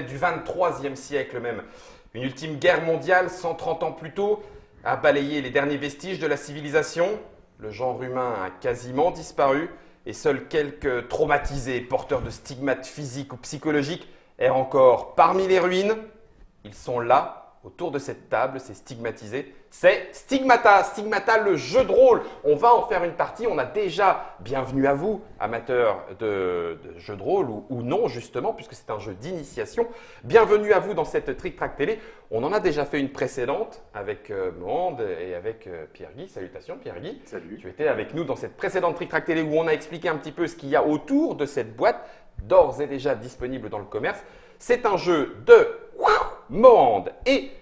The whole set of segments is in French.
du 23e siècle même. Une ultime guerre mondiale, 130 ans plus tôt, a balayé les derniers vestiges de la civilisation. Le genre humain a quasiment disparu et seuls quelques traumatisés, porteurs de stigmates physiques ou psychologiques, errent encore parmi les ruines. Ils sont là, autour de cette table, c'est stigmatisé. C'est Stigmata, Stigmata le jeu de rôle. On va en faire une partie. On a déjà, bienvenue à vous, amateurs de jeux de rôle ou non justement, puisque c'est un jeu d'initiation. Bienvenue à vous dans cette Trick Track Télé. On en a déjà fait une précédente avec Mohand et avec Pierre-Guy. Salutations Pierre-Guy. Salut. Tu étais avec nous dans cette précédente Trick Track Télé où on a expliqué un petit peu ce qu'il y a autour de cette boîte, d'ores et déjà disponible dans le commerce. C'est un jeu de Mohand et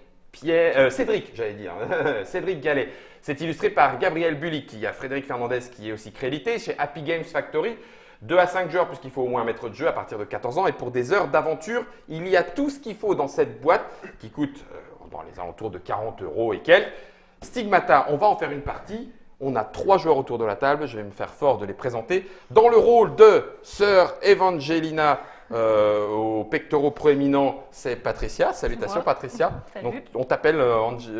Cédric, j'allais dire, Cédric Gallet. C'est illustré par Gabriel Bulik. Il y a Frédéric Fernandez qui est aussi crédité chez Happy Games Factory. 2 à 5 joueurs puisqu'il faut au moins un maître de jeu à partir de 14 ans. Et pour des heures d'aventure, il y a tout ce qu'il faut dans cette boîte qui coûte dans les alentours de 40 € et quelques. Stigmata, on va en faire une partie. On a 3 joueurs autour de la table. Je vais me faire fort de les présenter. Dans le rôle de Sœur Evangelina, aux pectoraux proéminents, c'est Patricia. Salutations Patricia. Salut. Donc, on t'appelle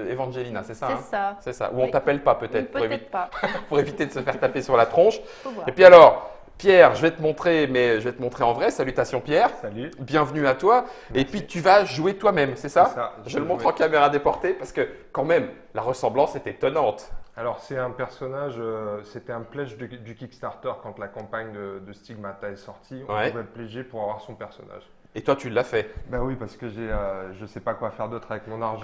Evangelina, c'est ça? C'est Hein ça. C'est ça. Ou on Oui. t'appelle pas peut-être Peut-être pas. pour éviter de se faire taper sur la tronche. Faut voir. Et puis alors, Pierre, je vais te montrer, mais je vais te montrer en vrai. Salutations Pierre. Salut. Bienvenue à toi. Et puis tu vas jouer toi-même, c'est ça? C'est ça, Je le montre en caméra déportée parce que quand même, la ressemblance est étonnante. Alors, c'est un personnage, c'était un pledge du Kickstarter quand la campagne de Stigmata est sortie. On Ouais. pouvait pledger pour avoir son personnage. Et toi, tu l'as fait. Ben oui, parce que je sais pas quoi faire d'autre avec mon argent.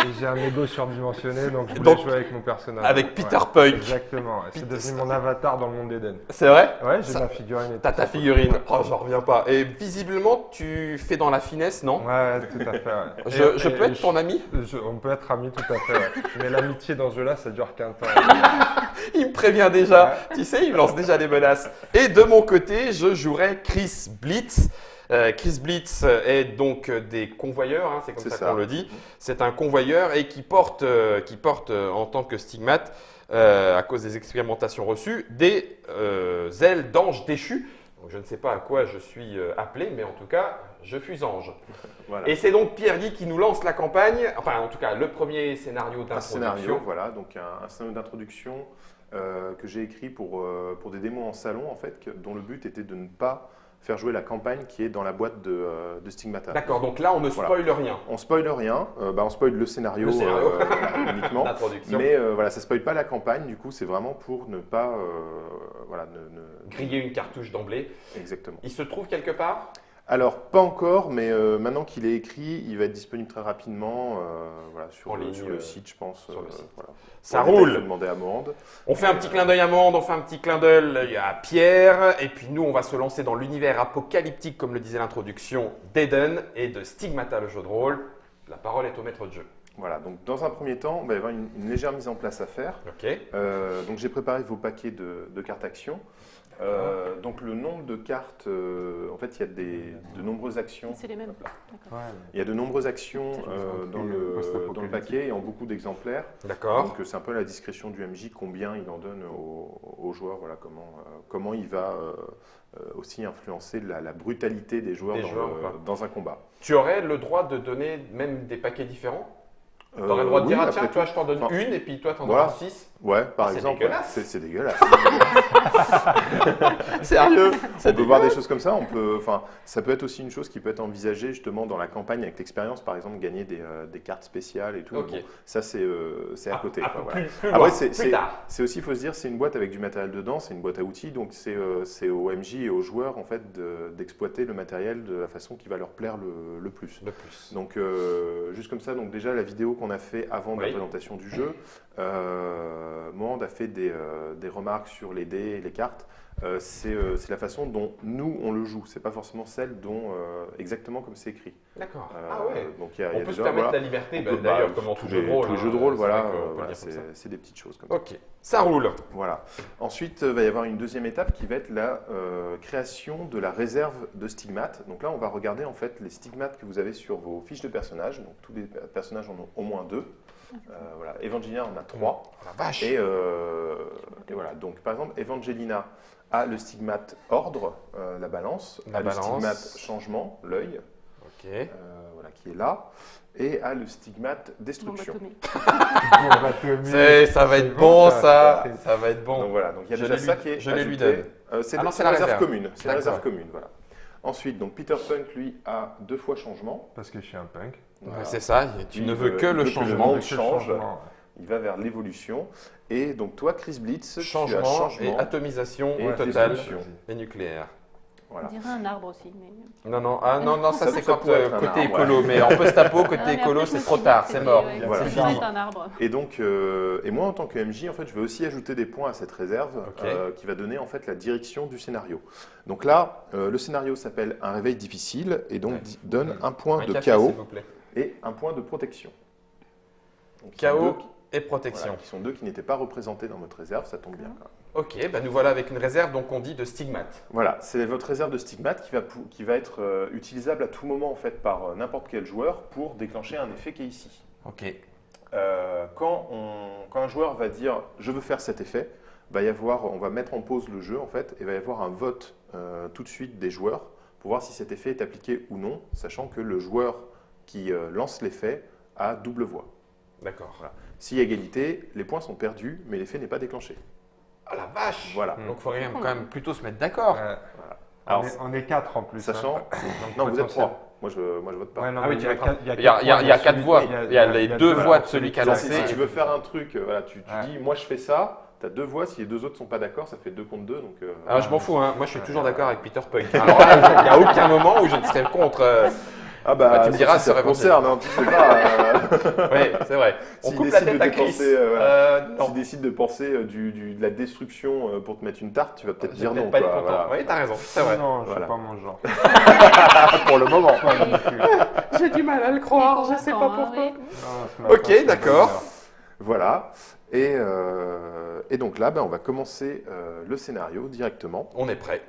Et j'ai un ego surdimensionné, donc je voulais jouer avec mon personnage. Avec Peter Ouais, Punk. Exactement. C'est Peter- devenu mon avatar dans le monde d'Eden. C'est vrai? Ouais, j'ai Ça- ma figurine. et T'as tout ta ça. figurine. Oh, j'en reviens pas. Et visiblement, tu fais dans la finesse, non? Ouais, tout à fait. Ouais. Je Et- peux et être ton ami? on peut être amis, tout à fait. Ouais. Mais l'amitié dans ce jeu-là, ça dure qu'un temps. Il me prévient déjà. Tu sais, il me lance déjà des menaces. Et de mon côté, je jouerai Chris Blitz. Chris Blitz est donc des convoyeurs, hein, c'est comme C'est ça ça. qu'on le dit. C'est un convoyeur et qui porte en tant que stigmate, à cause des expérimentations reçues, des ailes d'ange déchu. Donc, je ne sais pas à quoi je suis appelé, mais en tout cas, je fus ange. Voilà. Et c'est donc Pierre-Guy qui nous lance la campagne, enfin en tout cas le premier scénario Un scénario, d'introduction. voilà, donc un scénario d'introduction que j'ai écrit pour des démos en salon, en fait, dont le but était de ne pas faire jouer la campagne qui est dans la boîte de Stigmata. D'accord, donc là on ne Voilà. spoile rien. On spoile rien, on spoile le scénario, Le scénario. uniquement, D'introduction. mais voilà, ça spoile pas la campagne, du coup c'est vraiment pour ne pas, voilà, Griller une cartouche d'emblée. exactement. Il se trouve quelque part? Alors, pas encore, mais maintenant qu'il est écrit, il va être disponible très rapidement voilà, En ligne, sur le site, je pense. sur le site. Voilà. Ça Pour les détails, roule. faut demander à Mohand. On fait un petit clin d'œil à Mohand, on fait un petit clin d'œil à Pierre, et puis nous on va se lancer dans l'univers apocalyptique, comme le disait l'introduction, d'Eden et de Stigmata le jeu de rôle. La parole est au maître de jeu. Voilà, donc dans un premier temps, il va y avoir une légère mise en place à faire. Ok. Donc j'ai préparé vos paquets de cartes actions. Donc le nombre de cartes, en fait, il y a de nombreuses actions. C'est les mêmes. D'accord. Il y a de nombreuses actions dans le post-apocalyptique. paquet et en beaucoup d'exemplaires. D'accord. Donc c'est un peu à la discrétion du MJ combien il en donne aux joueurs, voilà, comment il va aussi influencer la brutalité des joueurs, Des joueurs, ou pas. dans un combat. Tu aurais le droit de donner même des paquets différents? Tu aurais le droit de Oui, dire, ah, après tiens, tout. toi je t'en donne Enfin, une, et puis toi t'en voilà. donnes 6. Ouais, par Ah, c'est exemple. dégueulasse. C'est dégueulasse. Sérieux? On peut voir des choses comme ça. Ça peut être aussi une chose qui peut être envisagée justement dans la campagne avec l'expérience, par exemple, gagner des cartes spéciales et tout. Ok. Bon, ça, c'est à côté. quoi, voilà. Plus Après, loin, c'est plus tard. aussi, il faut se dire, c'est une boîte avec du matériel dedans, c'est une boîte à outils, donc c'est aux MJ et aux joueurs en fait d'exploiter le matériel de la façon qui va leur plaire le plus. De plus. Donc juste comme ça, donc déjà la vidéo qu'on a fait avant de la Oui. présentation du jeu, Mohand a fait des remarques sur les dés et les cartes. C'est la façon dont nous on le joue. C'est pas forcément celle dont exactement comme c'est écrit. D'accord. Ah ouais. Donc il y a On peut se déjà, permettre voilà, la liberté, on bah, peut- d'ailleurs, bah, comme en tous tout jeu de rôle. tous les hein, jeux de rôle, c'est voilà, vrai qu'on peut voilà, dire comme ça. c'est des petites choses comme ça. Ok, ça roule. Voilà. Ensuite, il va y avoir une deuxième étape qui va être la création de la réserve de stigmates. Donc là, on va regarder en fait les stigmates que vous avez sur vos fiches de personnages. Donc tous les personnages en ont au moins 2. Voilà. Evangelina en a 3. La vache. Et voilà. Donc par exemple, Evangelina, a le stigmate ordre, la balance, La a balance. le stigmate changement, l'œil, Ok. voilà, qui est là, et a le stigmate destruction. Ça va être bon, ça. Ça va être bon. Donc voilà, donc il y a Je déjà les ça lui- qui est je les lui ajouté. donne. C'est Ah non, c'est c'est la la réserve réserve. commune. C'est la D'accord. réserve commune, voilà. Ensuite, donc Peter Punk, lui, a 2 fois changement. Parce que je suis un punk. Ouais, Voilà. c'est ça. Tu Il ne veux veut- que il le veut que le changement. monde Avec le change. changement, Il va vers l'évolution. Et donc toi, Chris Blitz, tu as Changement changement. et atomisation et totale destruction. et nucléaire. On Voilà. dirait un arbre aussi. Mais... Non, ça Ça c'est pourrait quand être un côté arbre, écolo. Mais en post-apo, côté Ah, mais écolo, après, je me c'est suis trop dit tard, que c'est c'était- mort. ouais, Voilà. c'est C'est fini. un arbre. Et donc, et moi en tant que MJ, en fait, je vais aussi ajouter des points à cette réserve Ok. qui va donner en fait la direction du scénario. Donc là, le scénario s'appelle un réveil difficile et donc Ouais. donne un point Un de café, chaos s'il vous plaît. et un point de protection. Donc, Chaos qui sont et protection. voilà, qui sont 2 qui n'étaient pas représentés dans votre réserve, ça tombe bien. Ok, bah nous voilà avec une réserve, donc on dit de stigmate. Voilà, c'est votre réserve de stigmate qui va être utilisable à tout moment en fait par n'importe quel joueur pour déclencher un effet qui est ici. Ok. Quand un joueur va dire je veux faire cet effet, on va mettre en pause le jeu en fait et va y avoir un vote tout de suite des joueurs pour voir si cet effet est appliqué ou non, sachant que le joueur qui lance l'effet a double voix. D'accord. Voilà. S'il y a égalité, les points sont perdus, mais l'effet n'est pas déclenché. Ah la vache. Voilà. Donc il faut quand même plutôt se mettre d'accord. Ouais. Alors, On est 4 en plus. sachant, hein. Donc, non, vous êtes potentiel. 3. Moi, je vote pas. Ouais, non, Ah oui, mais tu il y a vas quatre- Il y a 4 voix. Il y a les 2 voix de celui qui a Genre, lancé. si tu veux faire un truc, voilà, tu Ouais. dis moi je fais ça, tu as 2 voix, si les 2 autres sont pas d'accord, ça fait 2 contre 2. Donc, Ah, je m'en fous, hein. Moi je suis toujours d'accord avec Peter Punk. Alors là, il n'y a aucun moment où je ne serais contre. Bah, tu me diras, si ça ça te aurait concerne, hein, tu sais pas. Oui, c'est vrai. On S'il coupe la décide tête de à Chris. dépenser, Non. S'il décide de penser de la destruction pour te mettre une tarte, tu vas peut-être Je dire vais non. peut-être pas quoi, être content. voilà. Oui, t'as raison, c'est vrai. Non, je Voilà. suis pas mon genre. Pour le moment. Pas du tout. J'ai du mal à le croire, je sais pas Convaincant, pourquoi. hein, Non, ce matin, Ok, je suis pas d'accord. bonne Voilà. Et donc là, on va commencer le scénario directement. On est prêt.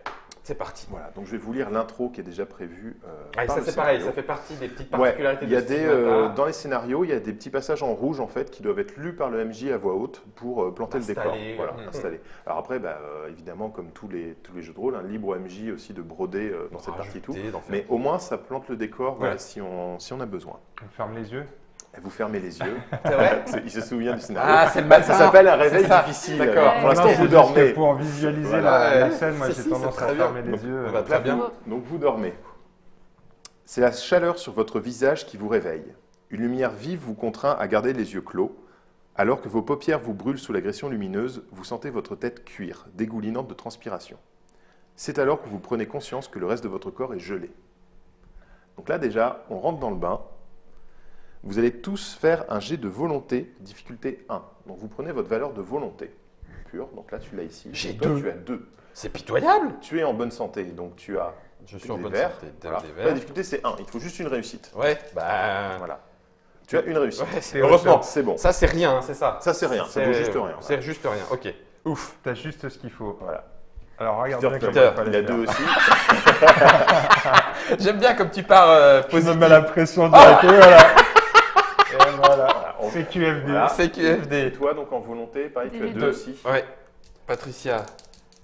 C'est parti. Voilà, donc je vais vous lire l'intro qui est déjà prévue. Ah, et par ça le c'est pareil, scénario. ça fait partie des petites Ouais, particularités il y a de des, Stigmata. dans les scénarios, il y a des petits passages en rouge en fait qui doivent être lus par le MJ à voix haute pour planter le décor. Installer. Voilà, Mhm. installer. Alors après, évidemment, comme tous les jeux de rôle, un libre au MJ aussi de broder dans cette partie et tout. Rajouter, d'en faire. Mais au moins, ça plante le décor voilà, Ouais. si on a besoin. On ferme les yeux. Et vous fermez les yeux. C'est vrai. Il se souvient du scénario. Ah, c'est le matin. Ça s'appelle un réveil C'est ça. difficile. D'accord. Pour l'instant, Ouais. vous Non, c'est juste dormez. que pour visualiser Voilà. la scène, moi Si, j'ai si, tendance c'est à très fermer bien. les yeux. on va très bien. Donc vous dormez. C'est la chaleur sur votre visage qui vous réveille. Une lumière vive vous contraint à garder les yeux clos. Alors que vos paupières vous brûlent sous l'agression lumineuse, vous sentez votre tête cuire, dégoulinante de transpiration. C'est alors que vous prenez conscience que le reste de votre corps est gelé. Donc là déjà, on rentre dans le bain. Vous allez tous faire un jet de volonté, difficulté 1. Donc vous prenez votre valeur de volonté pure. Donc là tu l'as ici. J'ai Toi, 2. tu as 2. C'est pitoyable. Tu es en bonne santé, donc tu as Je suis en des bonne verts. santé. Voilà. Des La verts. difficulté c'est 1. Il te faut juste une réussite. Ouais, bah. Voilà. Tu as une réussite. Ouais, heureusement. C'est bon. Ça, c'est rien, hein, c'est ça. Ça, c'est rien. Ça vaut juste rien. C'est juste rien. Ok. Ouf. T'as juste ce qu'il faut. Voilà. Alors regarde Peter, bien Peter, comment il a 2 aussi. J'aime bien comme tu pars Je me positif. mets la pression directe, et voilà. Et voilà. Voilà, on- C'est QFD. Voilà. Et CQFD. toi, donc en volonté, pareil, tu as Des 2 deux. aussi. Ouais. Patricia.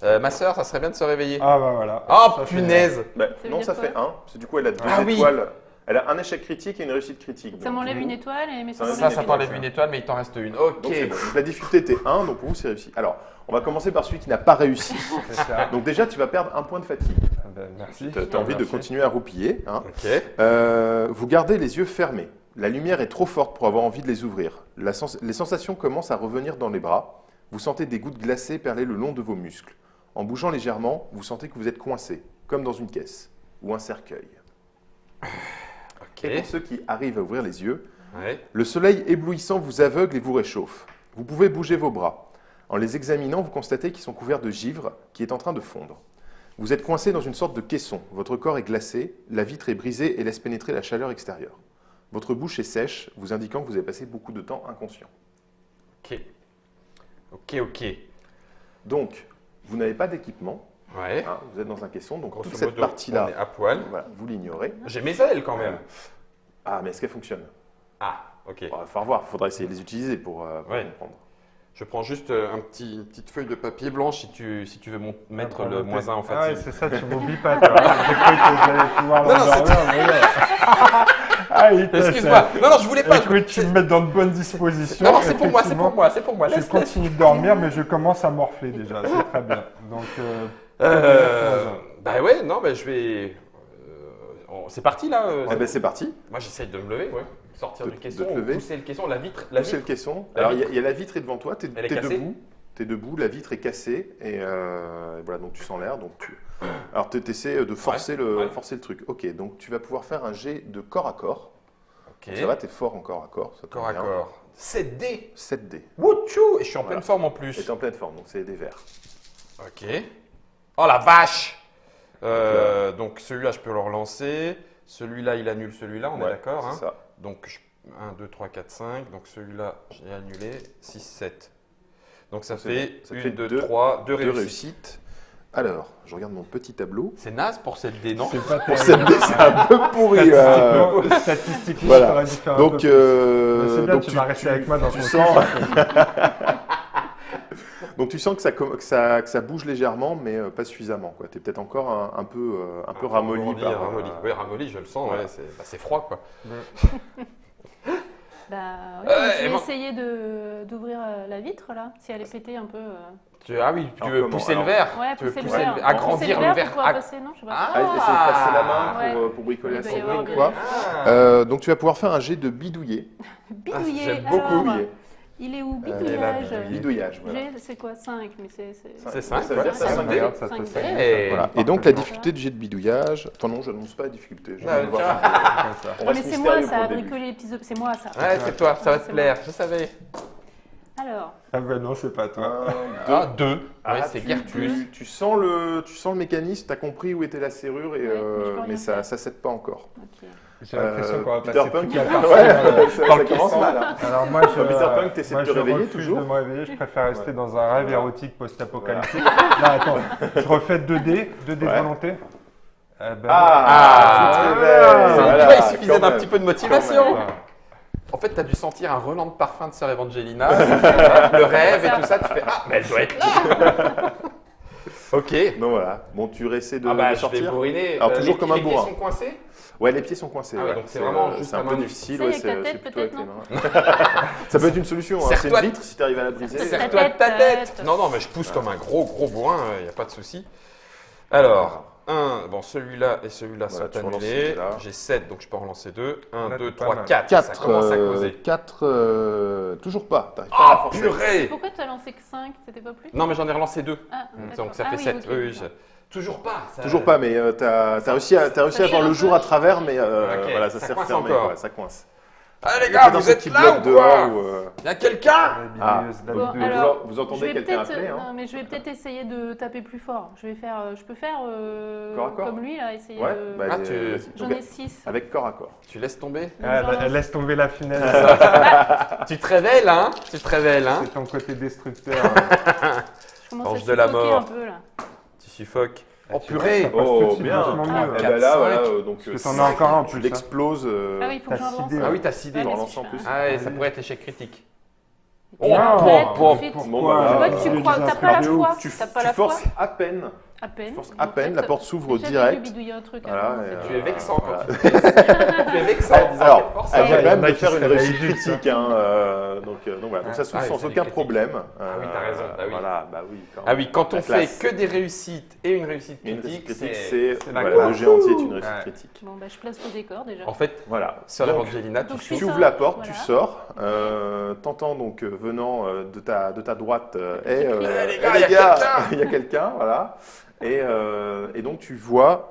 Ma sœur, ça serait bien de se réveiller. Ah bah voilà. Oh, Ça, c'est- punaise. Bah, veut non, dire ça quoi fait 1. Parce que du coup, elle a 2 Ah oui. étoiles. Elle a un échec critique et une réussite critique. Ça Donc, m'enlève vous- une étoile et mais Ça, m'enlève Ça, ça une t'enlève étoile. une étoile, mais il t'en reste une. Ok. Donc, c'est bon. Donc, la difficulté était 1, donc pour vous, c'est réussi. Alors, on va commencer par celui qui n'a pas réussi. C'est ça. Donc déjà, tu vas perdre 1 point de fatigue. Ah bah, merci. Tu as envie de Merci. continuer à roupiller. Hein. Ok. Vous gardez les yeux fermés. La lumière est trop forte pour avoir envie de les ouvrir. Les sensations commencent à revenir dans les bras. Vous sentez des gouttes glacées perler le long de vos muscles. En bougeant légèrement, vous sentez que vous êtes coincé, comme dans une caisse ou un cercueil. Ok. Et pour ceux qui arrivent à ouvrir les yeux, Ouais. le soleil éblouissant vous aveugle et vous réchauffe. Vous pouvez bouger vos bras. En les examinant, vous constatez qu'ils sont couverts de givre qui est en train de fondre. Vous êtes coincé dans une sorte de caisson. Votre corps est glacé, la vitre est brisée et laisse pénétrer la chaleur extérieure. Votre bouche est sèche, vous indiquant que vous avez passé beaucoup de temps inconscient. Ok. Ok. Donc, vous n'avez pas d'équipement, Ouais. hein, vous êtes dans un caisson, donc Grosso toute cette modo, partie-là, on est à poil. voilà, vous l'ignorez. J'ai mes ailes quand même. Ah, mais est-ce qu'elle fonctionne? Ah, ok. Il va falloir voir, il faudra essayer de les utiliser pour Ouais. comprendre. Je prends juste une petite feuille de papier blanche si tu veux mettre le noter. -1 en Ah ouais, fatigue. c'est ça, tu m'oublies pas, toi. J'ai cru que j'allais pouvoir Non, non, l'endormir, Ah, Excuse-moi. Non, je voulais pas. Écoute, tu me mets dans de bonnes dispositions. Non, c'est pour moi, c'est pour moi, c'est pour moi. Je Laisse, continue de dormir, mais je commence à morfler déjà, c'est très bien. Donc, bah ouais, non, mais je vais. C'est parti là. Eh ben, c'est parti. Moi, j'essaye de me lever, ouais. Sortir De- du de caisson, te lever. pousser le caisson, la vitre. C'est le caisson. La Alors, il vitre. y a la vitre est devant toi, tu Elle est es cassée. debout. Tu es debout, la vitre est cassée et voilà, donc tu sens l'air. Alors, tu essaies de forcer, Ouais. forcer le truc. Ok, donc tu vas pouvoir faire un jet de corps à corps. Ok. Ça va, tu es fort en corps à corps. Ça tombe Corps à bien. corps. 7D. 7D. Wouchou. Et je suis en Voilà. pleine forme en Et plus. tu es en pleine forme, donc c'est des verts. Ok. Oh la vache. Donc celui-là, je peux le relancer. Celui-là, il annule celui-là, on est Ouais, d'accord. c'est Hein. ça. Donc 1, 2, 3, 4, 5. Donc celui-là, j'ai annulé. 6, 7. Donc ça C'est fait bon. Ça 1, fait 2, deux- 3, 2 Deux réussites. réussites. Alors, je regarde mon petit tableau. C'est naze pour cette D, non? c'est pas Pour terrible. 7D, c'est un peu pourri. Statistiquement, Voilà. j'aurais dû faire un Donc, peu plus. Mais c'est bien, donc tu vas rester avec moi dans tu ton sens, kiff. donc tu sens que ça bouge légèrement, mais pas suffisamment. Tu es peut-être encore un peu ramolli. Ramolli, par, ramolli. Oui, ramolli, je le sens. voilà. Ouais, c'est froid, quoi. Bah, Ouais, je et vais moi- essayer d'ouvrir la vitre là, si elle est pétée un peu. Ah oui, tu Alors, veux comment? pousser Alors, le verre. Ouais, tu veux pousser le pousser verre. le- agrandir Pousser le verre. pour pouvoir passer, non, je sais pas. Ah. Ah, essayer de passer la main Ouais. pour bricoler Il la doit y sangle avoir ou des- quoi. Ah. Donc tu vas pouvoir faire un jet de bidouiller. Bidouiller. j'aime beaucoup. Alors, Bidouiller. il est où Elle est là, bidouillage bidouiller. Bidouillage, voilà. C'est quoi 5 mais C'est 5, Ça veut dire que ça, ouais. 5D. Regarde, ça te fait 5D. ça. Et- Voilà. Et donc la difficulté de jet de bidouillage. Enfin non, je n'annonce pas la difficulté. Je Ah, vais voir. tiens. Comme ça. On Mais reste c'est moi, mystérieux ça pour a le début. bricolé les petits objets. C'est moi ça. Ouais, c'est toi, ça va te c'est plaire, je savais. Alors, Ah ben non, c'est pas toi. 2. Ouais, Ah, c'est tu- Gertrude. tu sens le mécanisme, tu as compris où était la serrure, Ouais, mais je peux rien mais ça faire. ne s'aide pas encore. ok. J'ai l'impression qu'on va Peter passer Punk, toute la ouais, partie ça dans le commence caisson. mal. Hein. Alors moi, Peter Punk, t'essaies de te je réveiller refuse toujours de me réveiller, je préfère rester Ouais. dans un rêve Voilà. érotique post-apocalyptique. Non, attends, je refais 2D Ouais. volonté. Eh ben, Ah, tu te ah, réveilles, Tu voilà, vois, il suffisait quand d'un même. petit peu de motivation. Quand même. En fait, tu as dû sentir un relent de parfum de Sœur Evangelina, le rêve et tout ça. Tu fais ah, mais elle doit être là. Ok. Donc voilà, bon, tu essaies de, Ah bah, de je vais sortir. bourriner. Alors, toujours les comme un pieds bourrin. sont coincés. Ouais, les pieds sont coincés. Ah ouais, ouais. donc c'est vraiment juste c'est un la peu main. difficile. Ça, Ouais, avec ta tête, plutôt avec peut-être, tes mains. Ça peut être une solution. Hein. C'est Serre-toi- une vitre si tu arrives à la briser. Serre- Serre-toi de ta tête. tête. Non, non, mais je pousse comme un gros bourrin, il n'y a pas de souci. Alors, celui-là et celui-là Voilà, sont tu relances annulés. celui-là. J'ai 7, donc je peux en relancer 2. 1, Là, 2, t'es pas 3, mal. 4. Ça commence à causer. 4, toujours pas. T'arrives pas à la Oh, forcer. purée. Pourquoi tu as lancé que 5? C'était pas plus? Non, mais j'en ai relancé 2. Ah, d'accord. Donc ça Ah fait oui, 7. ok, Oui, oui, d'accord. Toujours pas. ça- Toujours pas, mais t'as réussi à ça voir le tire jour un à peu. travers, mais Ok, voilà, ça ça s'est coince refermé. encore. quoi, ça coince. Ah les Il y a gars, peut-être un vous truc êtes qui là bloque ou dehors quoi ou, Y a quelqu'un? la Ah, bidouilleuse, la Bon, bidouilleuse. alors, vous je entendez vais quelqu'un peut-être, appeler, hein. non, mais je vais peut-être essayer de taper plus fort. Je peux faire Corps à corps. comme lui là, essayer Ouais, de. bah, Ah, vas-y. J'en Donc, ai 6. avec corps à corps. Tu laisses tomber. Ah, elle laisse tomber la finesse. Tu te révèles, hein? Tu te révèles, hein? C'est ton côté destructeur. Je commence Ange à de la suffoquer mort. un peu là. Tu suffoques. Oh tu vois, purée! ça passe tout de Oh, suite bien. vachement mieux. Ah, Et quatre, ben là, cinq. voilà, donc Parce que t'en as encore un en tu plus. l'exploses. Ah oui, il faut que t'as j'en lance. sidé. Ah oui, t'as sidé. Ouais, mais relance si en je plus. fais Ah ouais, Vas-y. ça pourrait être échec critique. Oh, Oh, arrête, bon, tout de suite. Bon, Pourquoi bah, Je vois voilà. que tu Tu crois, les t'as pas la instruis. foi. Tu, T'as pas tu la foi. forces à peine. À peine. Force à peine, la porte s'ouvre Déjà, direct. j'ai dû bidouiller un truc. Voilà, avant, et, en fait. Tu es vexant voilà. quand tu fais ça. Tu es vexant en disant Alors, quelle force elle ça vient a. quand même y en a de qui faire se une réveillent réussite juste, critique. Hein, donc voilà, donc ça s'ouvre Ah, sans c'est aucun des problème. Ah oui, t'as raison, bah oui. Voilà, bah oui. Ah oui, quand on La fait classe. que des réussites et une réussite Une réussite critique, critique, c'est. c'est la voilà, classe. le jeu entier est une réussite Ouais. critique. Bon, bah, je place le décor déjà. En fait, Voilà. Sœur Donc, Evangelina, donc, tu je tu fais ouvres ça, la porte, voilà. tu sors, t'entends donc venant de ta droite, petit cri. Eh, les gars, il y a quelqu'un il y a quelqu'un, voilà. Et donc tu vois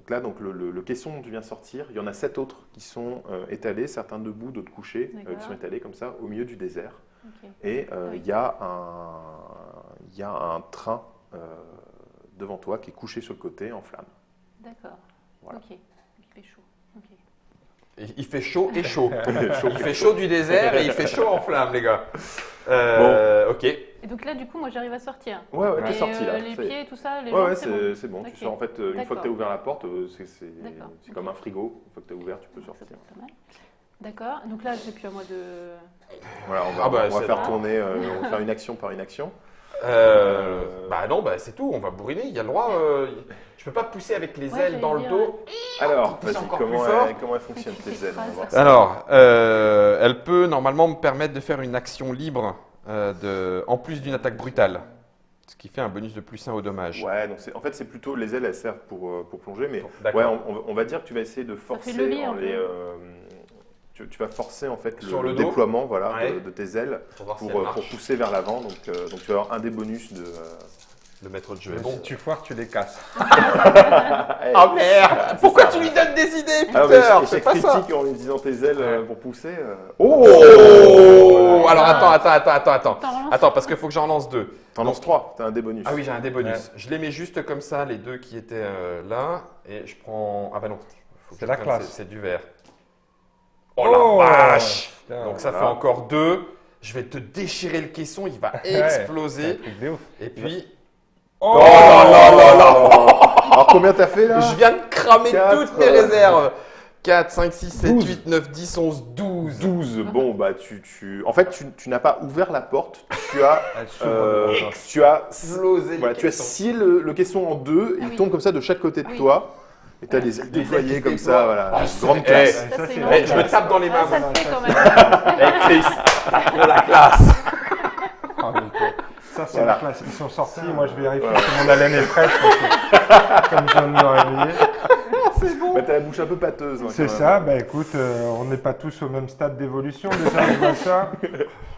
que là, donc le caisson dont tu viens sortir, il y en a 7 autres qui sont étalés, certains debout, d'autres couchés, qui D'accord. sont étalés comme ça au milieu du désert. Ok. Et oui. il y a un train devant toi qui est couché sur le côté en flammes. D'accord. Voilà. Ok. Il fait chaud. Ok. Il fait chaud et chaud. Chaud. Il fait chaud du désert et il fait chaud en flamme, les gars. Ok. Et donc là, du coup, moi, j'arrive à sortir. Ouais, Et, t'es sorti là. les C'est- pieds, tout ça, les Ouais, jambes, ouais, c'est bon. c'est bon. Ok. Tu sors en fait, une fois que tu as D'accord. ouvert la porte, D'accord. c'est comme un frigo. Une fois que tu as ouvert, tu peux Ça sortir. peut être pas mal. D'accord. Donc là, c'est plus à moi de. Voilà, on va, Ah bah, on va c'est faire bon. tourner, on va faire une action par une action. Bah non, bah c'est tout, on va bourriner, il y a le droit. Je peux pas pousser avec les Ouais, ailes dans le j'allais dire, dos. Alors, pousse vas-y, encore comment, plus fort. comment elles fonctionnent Qui tes ailes? On va voir s'écrase. ça. Alors, elle peut normalement me permettre de faire une action libre en plus d'une attaque brutale. Ce qui fait un bonus de +1 au dommage. Ouais, donc en fait, c'est plutôt les ailes, elles servent pour plonger, mais D'accord. ouais, on va dire que tu vas essayer de forcer fait levier, en un peu. les. Tu vas forcer en fait Sur le le dos. déploiement voilà, Ouais. de tes ailes Pour voir si pour elle marche. pousser vers l'avant. Donc tu vas avoir un des bonus de. Le maître de jeu Mais est bon. si tu foires, tu les casses. Ah merde! Pourquoi tu lui donnes des idées, Ah, Peter? mais C'est échec pas ça! critique en utilisant tes ailes pour pousser. Oh! Alors attends. T'en relances Attends, parce qu'il faut que j'en lance 2. T'en lances 3, t'as un des bonus. Ah oui, j'ai un dé bonus. Ouais. Je les mets juste comme ça, les deux qui étaient là. Et je prends. Ah bah non. Faut que C'est je la prenne- classe. C'est du vert. Oh la vache! Putain, Donc ça fait voilà. encore 2. Je vais te déchirer le caisson, il va c'est un exploser. truc de ouf. Et puis. Oh Alors combien t'as fait là? Je viens de cramer Quatre. toutes mes réserves. 4, 5, 6, 7, 12. 8, 9, 10, 11, 12. 12. Bon, bah en fait, tu n'as pas ouvert la porte. Tu as, Elle s'ouvre devant toi. tu as, Explosé voilà, le tu as caisson. scié le caisson en deux. Ah Il oui. tombe comme ça de chaque côté de Oui. toi. Et tu as les ailes ailes déployées qui comme se ça. déploient. Voilà, Ah, c'est- grande classe. Eh, Ça, c'est c'est long. je me tape dans les mains. Ah, ça le fait quand même. Eh Chris, t'as trop la classe. Ah, mais quoi. Ça, c'est Voilà. la classe. Ils sont sortis. Moi, je vérifie Voilà. que mon haleine est fraîche. parce que, comme je viens de me réveiller. Bah, t'as la bouche un peu pâteuse. hein, C'est quand ça. même. Bah écoute, on n'est pas tous au même stade d'évolution. Déjà, je vois ça.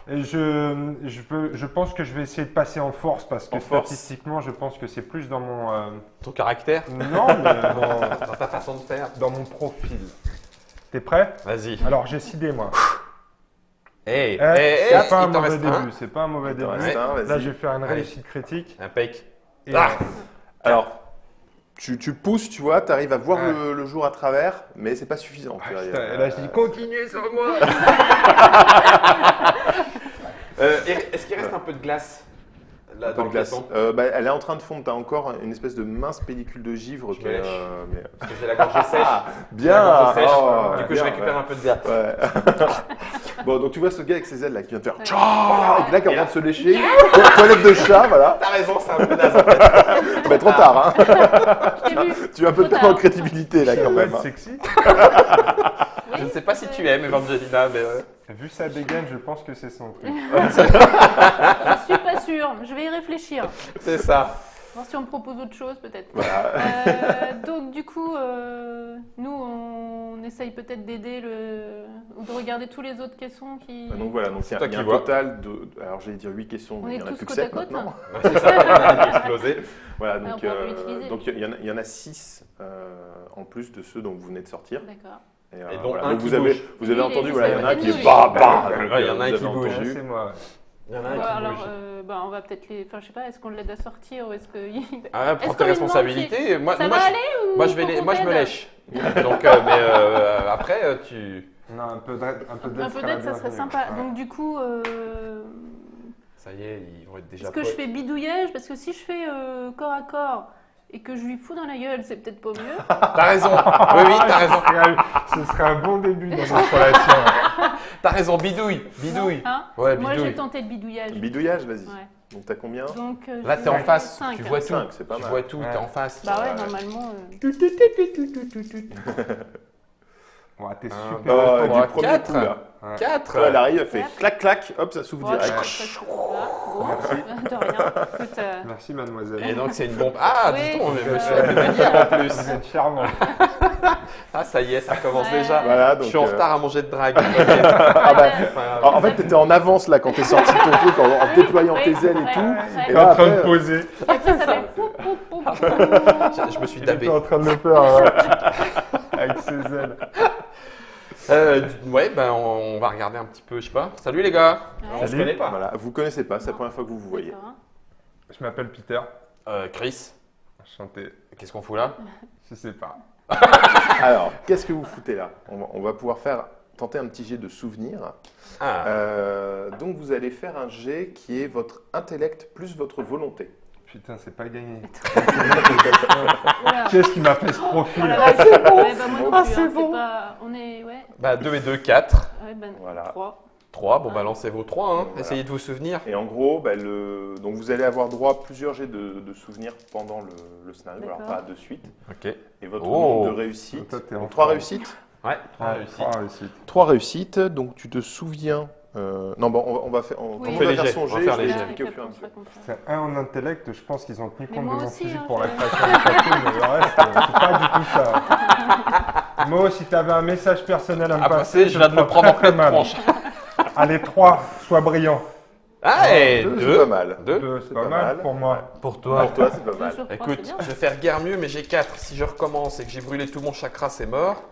Et je pense que je vais essayer de passer en force parce que En force. statistiquement, je pense que c'est plus dans mon. Ton caractère, Non, mais dans ta façon de faire. dans mon profil. T'es prêt? Vas-y. Alors, j'ai 6 dés, moi. Hey, C'est pas un il t'en mauvais reste un. début. C'est pas un mauvais Il t'en début. reste un, vas-y. Là, je vais faire une Allez. réussite critique. Un pec. Et, Ah. Alors, tu pousses, tu vois, tu arrives à voir Ouais. le jour à travers, mais c'est pas suffisant. tu vois, putain, il y a- là, je dis continuez sur moi. Est-ce qu'il reste un peu de glace là un peu dans de le glace. caisson? Bah, elle est en train de fondre. Tu as encore une espèce de mince pellicule de givre. Je me lèche. mais- Parce que j'ai la gorge sèche. J'ai la Bien. gorge sèche. Oh, Du coup, bien, je récupère ouais. un peu de glace. Ouais. Bon, donc tu vois ce gars avec ses ailes là qui vient de faire Ouais. Tcha et puis là qui est en Et train là- de se lécher, toilette de chat, voilà. T'as raison, c'est un peu naze en fait. Mais trop tard, hein. Je t'ai vu. Tu as un peu Trop perdre en tard. crédibilité là Ça quand peut même. être hein. sexy. Je ne sais pas si tu aimes Evangelina, mais. Vu sa dégaine, je pense que c'est son truc. Je suis pas sûre. Je vais y réfléchir. C'est ça. Voir si on me propose autre chose, peut-être. Voilà. Donc, du coup, nous, on essaye peut-être d'aider ou de regarder tous les autres caissons qui. Donc voilà, donc il y toi a qui un vois. total de. Alors j'allais dire 8 questions, On mais il est n'y en a tous plus que côte à 7 côte, maintenant. C'est ça, on a explosé. Voilà, Ah, donc, on peut réutiliser. donc il y en a 6 en plus de ceux dont vous venez de sortir. D'accord. Et dont voilà. un Donc qui vous avez, bouge. vous avez Oui, il est entendu, juste voilà, il y en a à un côté qui de est nous, bah, oui. bah, Ouais, il y en a un vous qui avez bouge. entendu. Ouais, c'est moi. Il y en a un Ouais, qui alors, bouge. on va peut-être les. Enfin, je sais pas, est-ce qu'on l'aide à sortir ou est-ce que. Ah, Est-ce prends qu'on tes lui demande responsabilités. Moi, Ça moi, va je, aller ou moi, je vais faut les- qu'on moi, je me t'aide lèche. Donc, mais après, tu. Non, un peu d'aide, Un peu d'aide, ça serait sympa. Donc, du coup. Ça y est, ils vont être déjà Est-ce que je potes. fais bidouillage? Parce que si je fais corps à corps et que je lui fous dans la gueule, c'est peut-être pas mieux. T'as raison. Oui, t'as raison. Ce serait un bon début dans notre relation. T'as raison, bidouille. Bidouille. Hein Ouais, Moi, j'ai bidouille. tenté le bidouillage. Bidouillage, vas-y. Ouais. Donc t'as combien? Donc, Là, t'es en face. 5. Tu vois tout. 5, c'est pas Tu mal. vois tout, Ouais. t'es en face. Bah ouais, Ouais. normalement. Ouais, t'es Un, super. Oh, deux, du trois, premier quatre. coup là. 4. Ouais, elle arrive, elle fait Quatre. clac clac, hop, ça s'ouvre Bon, direct. de rien. Écoute, Merci, mademoiselle. Et donc, c'est une bombe. Ah, Oui. dis donc, mais monsieur a pu me dire en plus. Vous êtes charmant. Ah, ça y est, ça commence Ouais. déjà. Voilà, donc, Je suis en retard à mon jet de drague. Ah bah, Enfin, en fait, t'étais en avance là quand t'es sorti de ton truc en déployant Oui, tes ailes et ouais, tout. ouais. Et T'es là, en train de après, poser. Après, ça fait pou, pou, pou, pou. je me suis Il dabé. était en train de le faire avec ses ailes. Ouais, ben on va regarder un petit peu, je sais pas. Salut les gars. On se Salut. connaît pas. Voilà, vous connaissez pas, c'est la première fois que vous vous voyez. D'accord. Je m'appelle Peter. Chris, Enchanté. qu'est-ce qu'on fout là? Je sais pas. Alors, qu'est-ce que vous foutez là? On va pouvoir tenter un petit jet de souvenir. Ah, Donc vous allez faire un jet qui est votre intellect plus votre volonté. Putain, c'est pas gagné. Voilà. Qui est-ce qui m'a fait ce profil? Oh la vache. c'est bon. Ouais, bah, moi non Ah, plus, c'est hein, bon. pas... On est... Ouais. Bah 2 et 2, 4. Ouais, ben, Voilà. 3. 3, bon bah lancez vos 3, hein. Voilà. Essayez de vous souvenir. Et en gros, bah, donc vous allez avoir droit à plusieurs jets de souvenirs pendant le scénario, alors D'accord. pas de suite. Ok. Et votre Oh. nombre de réussites, Toi, t'es en donc 3 forme. réussites. Ouais, Ah, réussi. 3 réussites. 3 réussites, donc tu te souviens. Non, bon, on va faire. Oui. Quand On on fait va les faire jets, son on va jet, faire je vais les jets. expliquer au fur et à mesure. C'est un en intellect, je pense qu'ils ont tenu Mais compte moi des aussi, physique hein, pour la je- création du chapeau, mais le reste, c'est pas du tout ça. Mo, si t'avais un message personnel à me Ah, passer, je viens de me le prendre en pleine mal. tronche. Allez, 3, sois brillant. Ah, et 2, c'est 2. pas mal. 2. C'est pas mal pour moi. Pour toi. Pour toi, c'est pas mal. Écoute, je vais faire guère mieux, mais j'ai 4. Si je recommence et que j'ai brûlé tout mon chakra, c'est mort.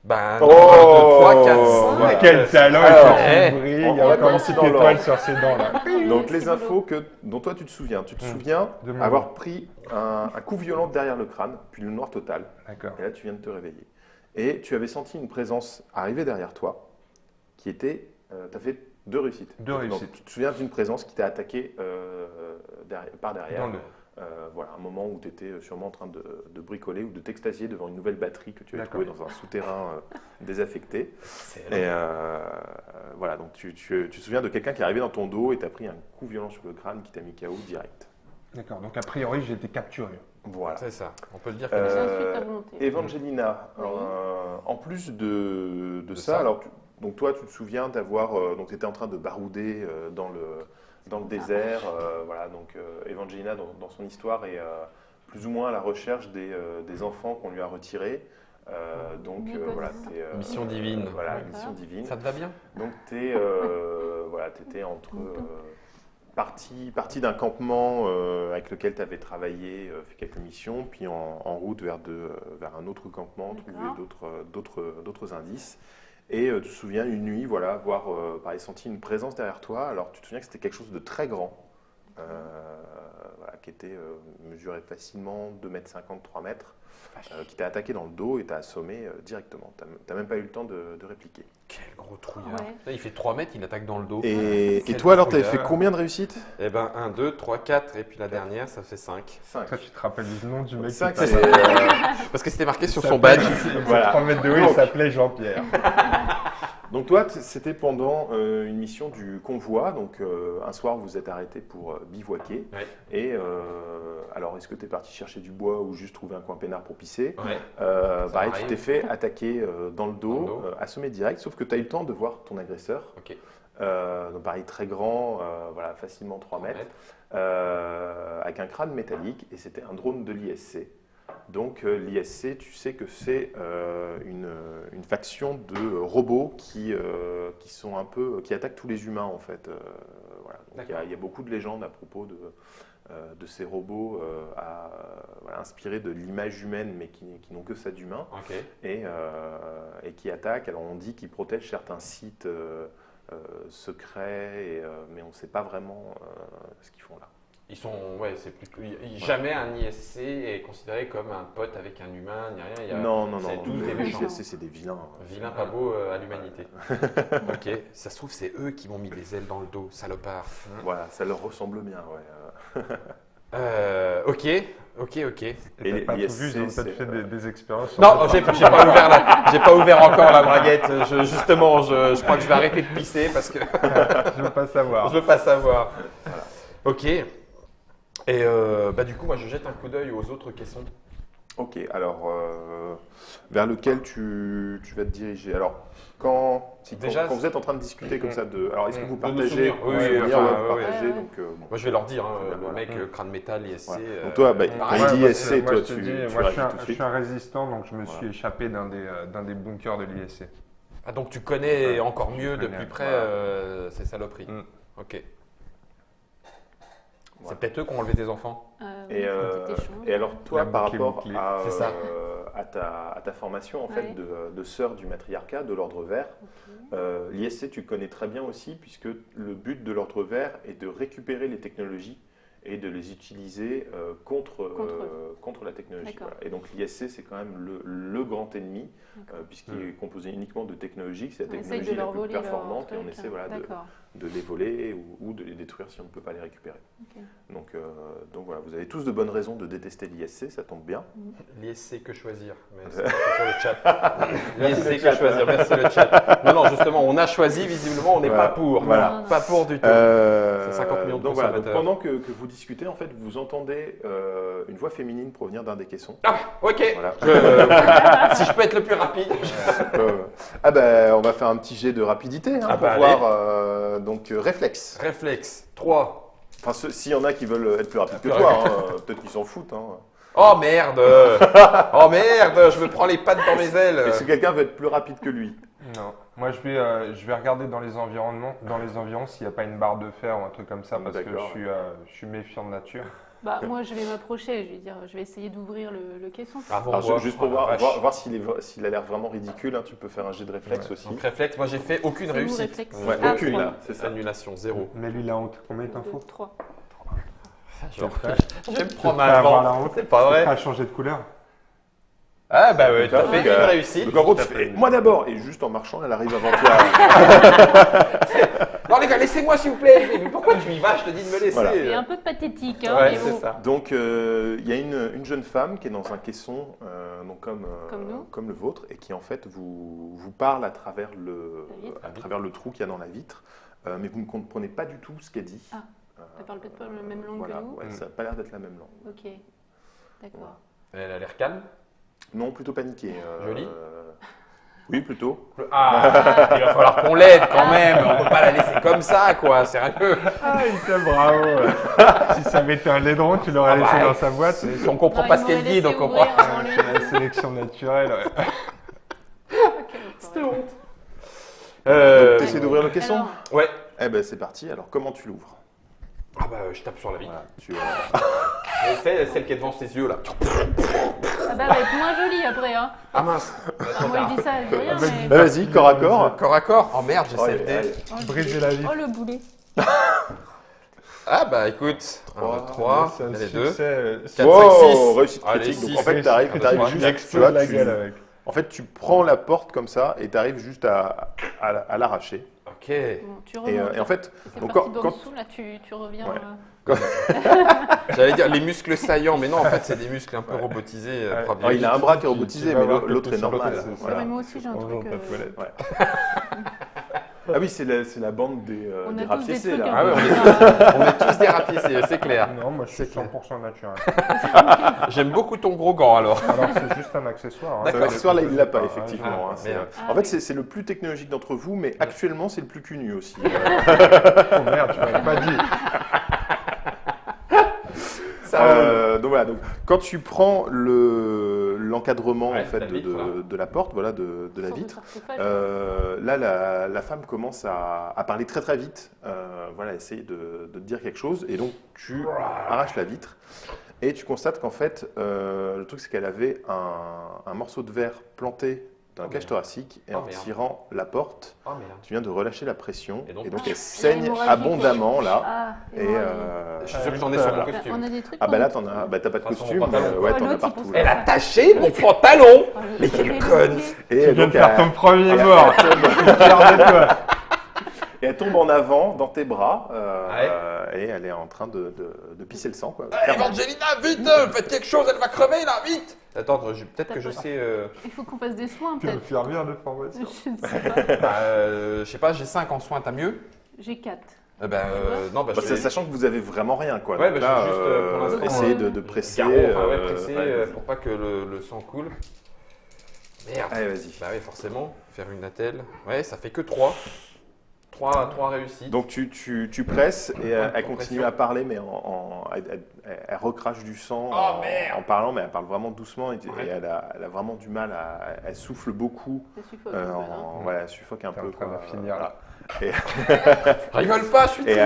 Ben, 1, 2, Oh. 3, 4, Voilà. 5. Quel talent, Alors, quel brille, il y on a va encore une commencer petite dans étoile l'ordre. sur ses dents là. Donc les C'est infos dont toi tu te souviens. Tu te souviens De mon avoir pris un coup violent derrière le crâne, puis le noir total. D'accord. Et là, tu viens de te réveiller. Et tu avais senti une présence arriver derrière toi qui était. Tu as fait 2 réussites. Deux Donc, réussites. tu te souviens d'une présence qui t'a attaqué par derrière. Dans le dos. Voilà, un moment où tu étais sûrement en train de bricoler ou de t'extasier devant une nouvelle batterie que tu avais D'accord. trouvée dans un souterrain désaffecté. C'est Et voilà, donc tu te souviens de quelqu'un qui est arrivé dans ton dos et t'as pris un coup violent sur le crâne qui t'a mis KO direct. D'accord, donc a priori j'ai été capturé. Voilà. C'est ça, on peut le dire comme C'est ça. ensuite ta volonté. Evangelina, Oui. En plus de ça, ça. alors donc toi tu te souviens d'avoir donc tu étais en train de barouder dans le désert, voilà, donc Evangelina dans son histoire est plus ou moins à la recherche des enfants qu'on lui a retirés. Donc Nicolas. voilà, Mission divine. Voilà, D'accord. mission divine. Ça te va bien? Donc tu étais entre parti d'un campement avec lequel tu avais travaillé, fait quelques missions, puis en route vers un autre campement, trouver d'autres indices. Et tu te souviens une nuit, voilà, avoir pareil, senti une présence derrière toi. Alors tu te souviens que c'était quelque chose de très grand, voilà, qui était mesuré facilement 2,50 m, 3 mètres, qui t'a attaqué dans le dos et t'a assommé directement. Tu n'as même pas eu le temps de répliquer. Quel gros trouillard. Ouais. Là, il fait 3 mètres, il attaque dans le dos. Et Quel toi alors, tu avais fait trouillard. combien de réussites? Eh ben 1, 2, 3, 4, et puis la dernière, ça fait 5. 5. Toi tu te rappelles du nom du mec 5, qui c'est... Parce que c'était marqué sur Il son s'appelait- badge. Voilà. 3 mètres de haut, il Donc. s'appelait Jean-Pierre. Donc toi, c'était pendant une mission du convoi. Donc un soir, vous êtes arrêté pour bivouaquer. Ouais. Et alors, est-ce que tu es parti chercher du bois ou juste trouver un coin peinard pour pisser? Ouais. Pareil, tu m'arrive. t'es fait attaquer dans le Dans le dos, dos. assommé direct, sauf que tu as eu le temps de voir ton agresseur. Ok. Donc pareil, très grand, voilà, facilement 3 mètres, avec un crâne métallique, et c'était un drone de l'ISC. Donc l'ISC, tu sais que c'est une faction de robots qui attaquent tous les humains en fait. Voilà. Donc, il y a beaucoup de légendes à propos de ces robots voilà, inspirés de l'image humaine, mais qui n'ont que ça d'humain, Ok. et qui attaquent. Alors on dit qu'ils protègent certains sites secrets, mais on ne sait pas vraiment ce qu'ils font là. Ils sont, ouais, c'est plus. Jamais un ISC est considéré comme un pote avec un humain, ni rien. Il y a- Non, c'est tous des les méchants. ISC, c'est des vilains. Vilain pas beau à l'humanité. Ok. Ça se trouve, c'est eux qui m'ont mis des ailes dans le dos, salopard. Voilà, ça leur ressemble bien, ouais. Ok. Et Et t'as pas tout l'ISC, vu, ils ont c'est, peut-être fait des expériences. sur Non, le j'ai parc. pas ouvert j'ai pas ouvert encore la braguette. Justement, je crois que je vais arrêter de pisser parce que Je veux pas savoir. je veux pas savoir. Voilà. Ok. Et bah du coup, moi, je jette un coup d'œil aux autres caissons. Ok, alors vers lequel tu vas te diriger? Alors, quand vous êtes en train de discuter comme ça alors est-ce que vous De nos partagez souvenirs. Oui, vos oui, souvenirs, enfin, vous oui. partagez, Ouais. donc bon. Moi, je vais leur dire, hein, le Voilà. mec, le crâne métal, ISC. Voilà. Donc toi, pareil. quand il dit moi, ISC, moi, toi, je te tu dis, moi, je réagis suis un- tout de je suite. suis un résistant, donc je me Voilà. suis échappé d'un des bunkers de l'ISC. Ah, donc tu connais Ouais. encore mieux Je de connais, plus près voilà. ces saloperies. Mm. Ok. Voilà. C'est peut-être eux qui ont enlevé tes enfants. Et alors toi, La par boucle est rapport bouclée. C'est ça. à ta formation en Ouais. fait de sœur du matriarcat, de l'ordre vert, l'ISC tu connais très bien aussi, puisque le but de l'ordre vert est de récupérer les technologies et de les utiliser contre la technologie. D'accord. Voilà. Et donc l'ISC c'est quand même le grand ennemi, puisqu'il est composé uniquement de technologie, c'est la On essaye technologie de la leur plus voler leur performante, et on truc. essaie voilà, D'accord. de les voler ou de les détruire si on ne peut pas les récupérer. Ok. Donc voilà, vous avez tous de bonnes raisons de détester l'ISC, ça tombe bien. L'ISC que choisir. Mais c'est sur le chat. L'ISC que choisir. Merci le chat. Non, justement, on a choisi. Visiblement, on n'est pas pour. Voilà. Pas pour du tout. C'est 50 millions de donc voilà, donc consommateurs. pendant que vous discutez, en fait, vous entendez une voix féminine provenir d'un des caissons. Ah, ok. Voilà. Si je peux être le plus rapide. Ah ben, on va faire un petit jet de rapidité hein, Ah pour bah, voir. Donc réflexe. Réflexe. 3. Enfin, s'il y en a qui veulent être plus rapides que toi, hein, peut-être qu'ils s'en foutent. Hein. Oh merde. Oh merde. Je me prends les pattes dans mes ailes. Est-ce que quelqu'un veut être plus rapide que lui? Non. Moi, je vais regarder dans les environs s'il n'y a pas une barre de fer ou un truc comme ça, parce que D'accord, je suis méfiant de nature. Bah, moi, je vais m'approcher, je vais essayer d'ouvrir le caisson. Alors, juste pour Oh, la vache. voir s'il a l'air vraiment ridicule, hein, tu peux faire un jet de réflexe aussi. Donc réflexe, moi j'ai fait aucune C'est où, réussite. réflexe Ouais, Ah, aucune 3. là, c'est ça. Annulation, 0. Mais lui, la honte. Combien t'en faut 3. Je vais me prendre Prêt à un avoir la vent. honte C'est pas vrai. Prêt à changer de couleur. Ah bah ouais, t'as Donc, fait une réussite. Donc en gros, tu fais moi d'abord, et juste en marchant, elle arrive avant toi. Non les gars, laissez-moi s'il vous plaît. Mais pourquoi tu y vas? Je te dis de me laisser. Voilà. C'est un peu pathétique, hein, Ouais, mais c'est bon. ça. Donc il y a une jeune femme qui est dans un caisson, donc Comme nous. comme le vôtre, et qui en fait vous parle à travers La vitre. à travers le trou qu'il y a dans la vitre, mais vous ne comprenez pas du tout ce qu'elle dit. Ah, elle parle peut-être pas la même langue Voilà, que nous. ouais, ça n'a pas l'air d'être la même langue. Ok, d'accord. Elle a l'air calme. Non, plutôt paniquée. Jolie Oui, plutôt. Ah, il va falloir qu'on l'aide quand même. On peut pas la laisser comme ça, quoi. Sérieux. Ah, il était bravo. Si ça avait été un laideron, tu l'aurais Ah bah, laissé dans sa boîte. Si on comprend Non, pas il ce qu'elle m'aurait dit, donc laissé on comprend. ouvrir avant lui. C'est la sélection naturelle. Ouais. C'était honte. Donc, t'essaies d'ouvrir le caisson. Alors, Ouais. Eh ben c'est parti. Alors comment tu l'ouvres? Ah bah je tape sur la vitre. Voilà, C'est celle qui est devant ses yeux là. ah bah, elle va être moins jolie après, hein. Ah mince. Ah, moi, il dit ça, je dis rien, mais... Bah, vas-y, corps à corps. Corps à corps. Oh merde, j'ai Allez, celle allez. Oh, le Briser boulet. la vitre. Oh, le boulet. Ah bah écoute. 3, C'est un elle est 2. succès. 4, 5, Wow, 6. réussite Allez, critique. Donc 6. en fait, t'arrives Tu juste, tu exploses vois, la gueule avec. en fait, tu prends la porte comme ça et t'arrives juste à l'arracher. Ok. Bon, tu remontes. Et en fait, C'est donc, parti d'en quand- dessous, là, tu reviens... Ouais. J'allais dire les muscles saillants, mais non, en fait, c'est des muscles un peu robotisés. Ouais. alors, il a un bras qui est Tu robotisé, vas mais voir que l'autre t'es est sur normal. l'autre, c'est ça. Voilà. Ouais, moi aussi, j'ai un On truc... va pas toilette. Ah oui, c'est la bande des On a tous des rapiécés, trucs là. Ah ouais, un on est tous des rapiécés, c'est clair. Non, moi je suis C'est clair. 100% naturel. J'aime beaucoup ton gros gant alors. Alors c'est juste un accessoire. hein. Cet D'accord. accessoire-là, il l'a pas, Ah, effectivement. ah, hein, c'est, merde. Ah en fait, oui. c'est le plus technologique d'entre vous, mais actuellement, c'est le plus cul nu aussi. Oh merde, tu m'avais pas dit. Donc voilà, donc, quand tu prends l'encadrement Ouais, en fait, la vitre, là. de la porte, voilà, de la sorte de vitre, sarcophage. là, la femme commence à parler très très vite, voilà, essayer de te dire quelque chose, et donc tu arraches la vitre, et tu constates qu'en fait, le truc c'est qu'elle avait un morceau de verre planté dans la cage thoracique, et Oh, en merde. tirant la porte, Oh merde. tu viens de relâcher la pression, Et donc- elle saigne L'hémorragie, abondamment là, Ah, et... hémorragie. Je suis sûr que j'en ai sur mon Bah, costume. on a des trucs... Ah bah là qu'on- t'as pas de Enfin, son costume, pantalon. ouais Oh, t'en as l'autre, il partout pense là. Elle a taché mon pantalon. Oh, Mais le quelle boulet, le conne. boulet. Et Tu viens donc de faire ton premier elle- mort. Fier de toi. et elle tombe en avant dans tes bras, Ouais. et elle est en train de pisser le sang quoi. Evangelina, vite, faites quelque chose, elle va crever là, vite. Attends, peut-être que je sais. Il faut qu'on fasse des soins, Tu es peut-être. infirmière de formation. Je ne sais pas. Je sais pas, j'ai 5 en soins, t'as mieux? J'ai 4. Non, bah Bah, je vais. sachant que vous avez vraiment rien quoi. Ouais, Donc bah, là, je vais juste, pour l'instant, essayer de presser. Garrot, enfin, ouais, presser ouais, pour pas que le sang coule. Merde. Allez vas-y. Bah oui, forcément, faire une attelle. Ouais, ça fait que 3. 3 réussies. Donc tu presses et elle Compression. continue à parler mais elle recrache du sang Oh, merde. en parlant mais elle parle vraiment doucement et Ouais. elle a vraiment du mal elle souffle beaucoup, Ça suffoque un peu, hein. voilà, elle suffoque un T'es peu en train quoi, de finir là. Rigole pas, je suis Et, triste.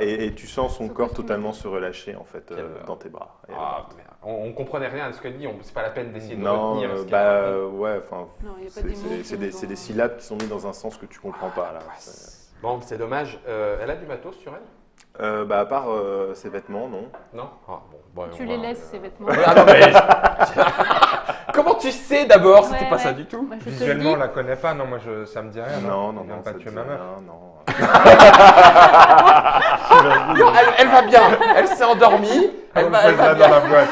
et tu sens son Son corps costume. totalement se relâcher en fait Quelle horreur. dans tes bras. Et, Ah, merde. On comprenait rien à ce qu'elle dit, c'est pas la peine d'essayer de non, retenir ce qu'elle raconte. ouais, enfin, Non, il n'y a pas des mots. c'est des syllabes qui sont mises dans un sens que tu comprends pas là. Bon, c'est dommage. Elle a du matos sur elle? À part ses vêtements, non. Non. Ah, bon, Tu les laisses, ces vêtements. Ah, non, mais... Comment tu sais d'abord? C'était Ouais, pas ouais. ça du tout. Bah, je te le Visuellement, dis. on la connaît pas. Non, moi, ça me dit rien. Non, non, Il vient non. pas ça tuer te ma dit meuf. rien, non. Non, elle va bien. Elle s'est endormie. Elle va dans bien. la boîte.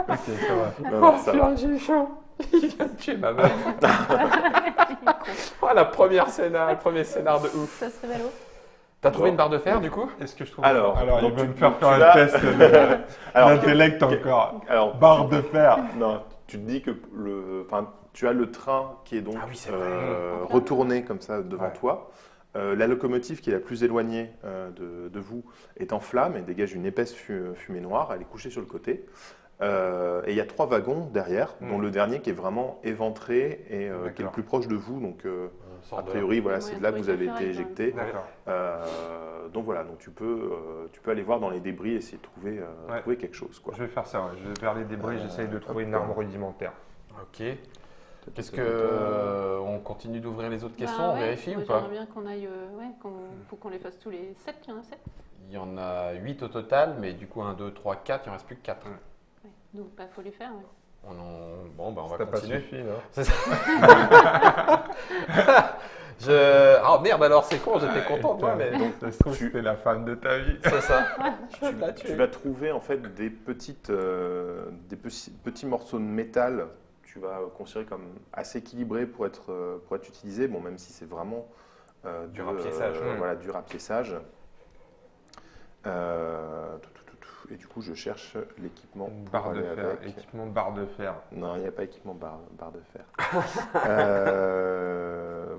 Ok, ça va. Non, non, ça va. J'ai eu chaud. Il vient de tuer ma meuf. Oh, la première scénar, le premier scénar de ouf. Ça se révèle où? T'as trouvé Bon. une barre de fer du coup? Est-ce que je trouve Alors, il donc va tu- me faire donc faire tu un l'as- test Alors, d'intellect encore. Alors, Barre de fer. non, tu te dis que tu as le train qui est donc Ah oui, c'est vrai. retourné comme ça devant Ouais. toi. La locomotive qui est la plus éloignée de vous est en flammes et dégage une épaisse fumée noire. Elle est couchée sur le côté. Et il y a 3 wagons derrière, dont le dernier qui est vraiment éventré et qui est le D'accord. plus proche de vous. Donc, On sort a de- priori, voilà, Ouais, c'est un de là que truc vous avez à été faire, éjecté. D'accord. Donc voilà, donc tu peux aller voir dans les débris et essayer de trouver, Ouais. trouver quelque chose. Quoi. Je vais faire ça. Ouais. Je vais vers les débris. J'essaye de trouver une arme rudimentaire. Ok. Qu'est-ce que on continue d'ouvrir les autres questions? Bah On ouais, vérifie moi, ou pas? J'aimerais bien qu'on aille. Faut qu'on les fasse tous les 7. Il y en a 7. Il y en a 8 au total, mais du coup 1, 2, 3, 4, il en reste plus que 4. Ouais. Donc, faut les faire. Ouais. Bon, on va Ça pas continuer. suffi, non? C'est ça. Oh merde, alors c'est con, j'étais content moi, mais donc ça se trouve tu- c'était la femme de ta vie. c'est ça. Tu vas trouver en fait des petits morceaux de métal. Tu vas considérer comme assez équilibrés pour être utilisés. Bon, même si c'est vraiment Dur à piéçage. voilà, dur à piéçage. Et du coup, je cherche l'équipement. Une pour barre de aller fer. avec. Équipement barre de fer. Non, il n'y a pas équipement barre de fer.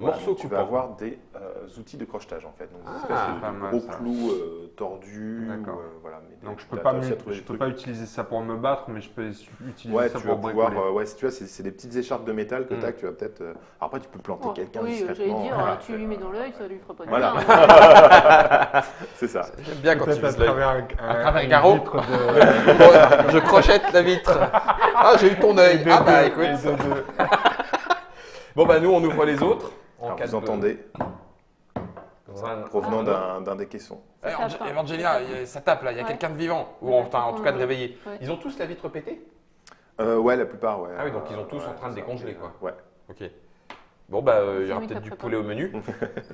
Morceau donc tu vas coupant. avoir des outils de crochetage en fait. Donc, des espèces Ah, de pas mal, gros ça. clous tordus. D'accord. Voilà, mais Donc je tu peux as pas, réussi à trouver je des peux trucs. pas utiliser ça pour me battre, mais je peux utiliser Ouais, ça tu vas pour pouvoir. bricoler. Ouais, si tu vois, c'est des petites écharpes de métal que tu as, que tu vas peut-être. Après, tu peux planter Oh, quelqu'un oui, j'allais discrètement. dire, Voilà, tu lui mets dans l'œil, ça lui fera pas de Voilà. bien. Hein. c'est ça. J'aime bien quand tu Peut-être à vises l'œil. travers travers un une garrot. vitre de... Je crochette la vitre. Ah, j'ai eu ton œil. Ah bah écoute. Bon bah nous on ouvre les autres. En Alors, cas vous de- entendez dans un- provenant Ah, d'un des caissons. Ça Eh, tape, hein. Evangelia, ça tape là, il y a Ouais. quelqu'un de vivant. Ou Ouais, enfin, en tout cas de réveillé. Ouais. Ils ont tous la vitre pétée? Ouais, la plupart, ouais. Ah oui, donc ils ont tous en train de c'est ça. décongeler, quoi. Ouais. Ok. Bon bah il y aura Oui, peut-être t'as du préparé. poulet au menu.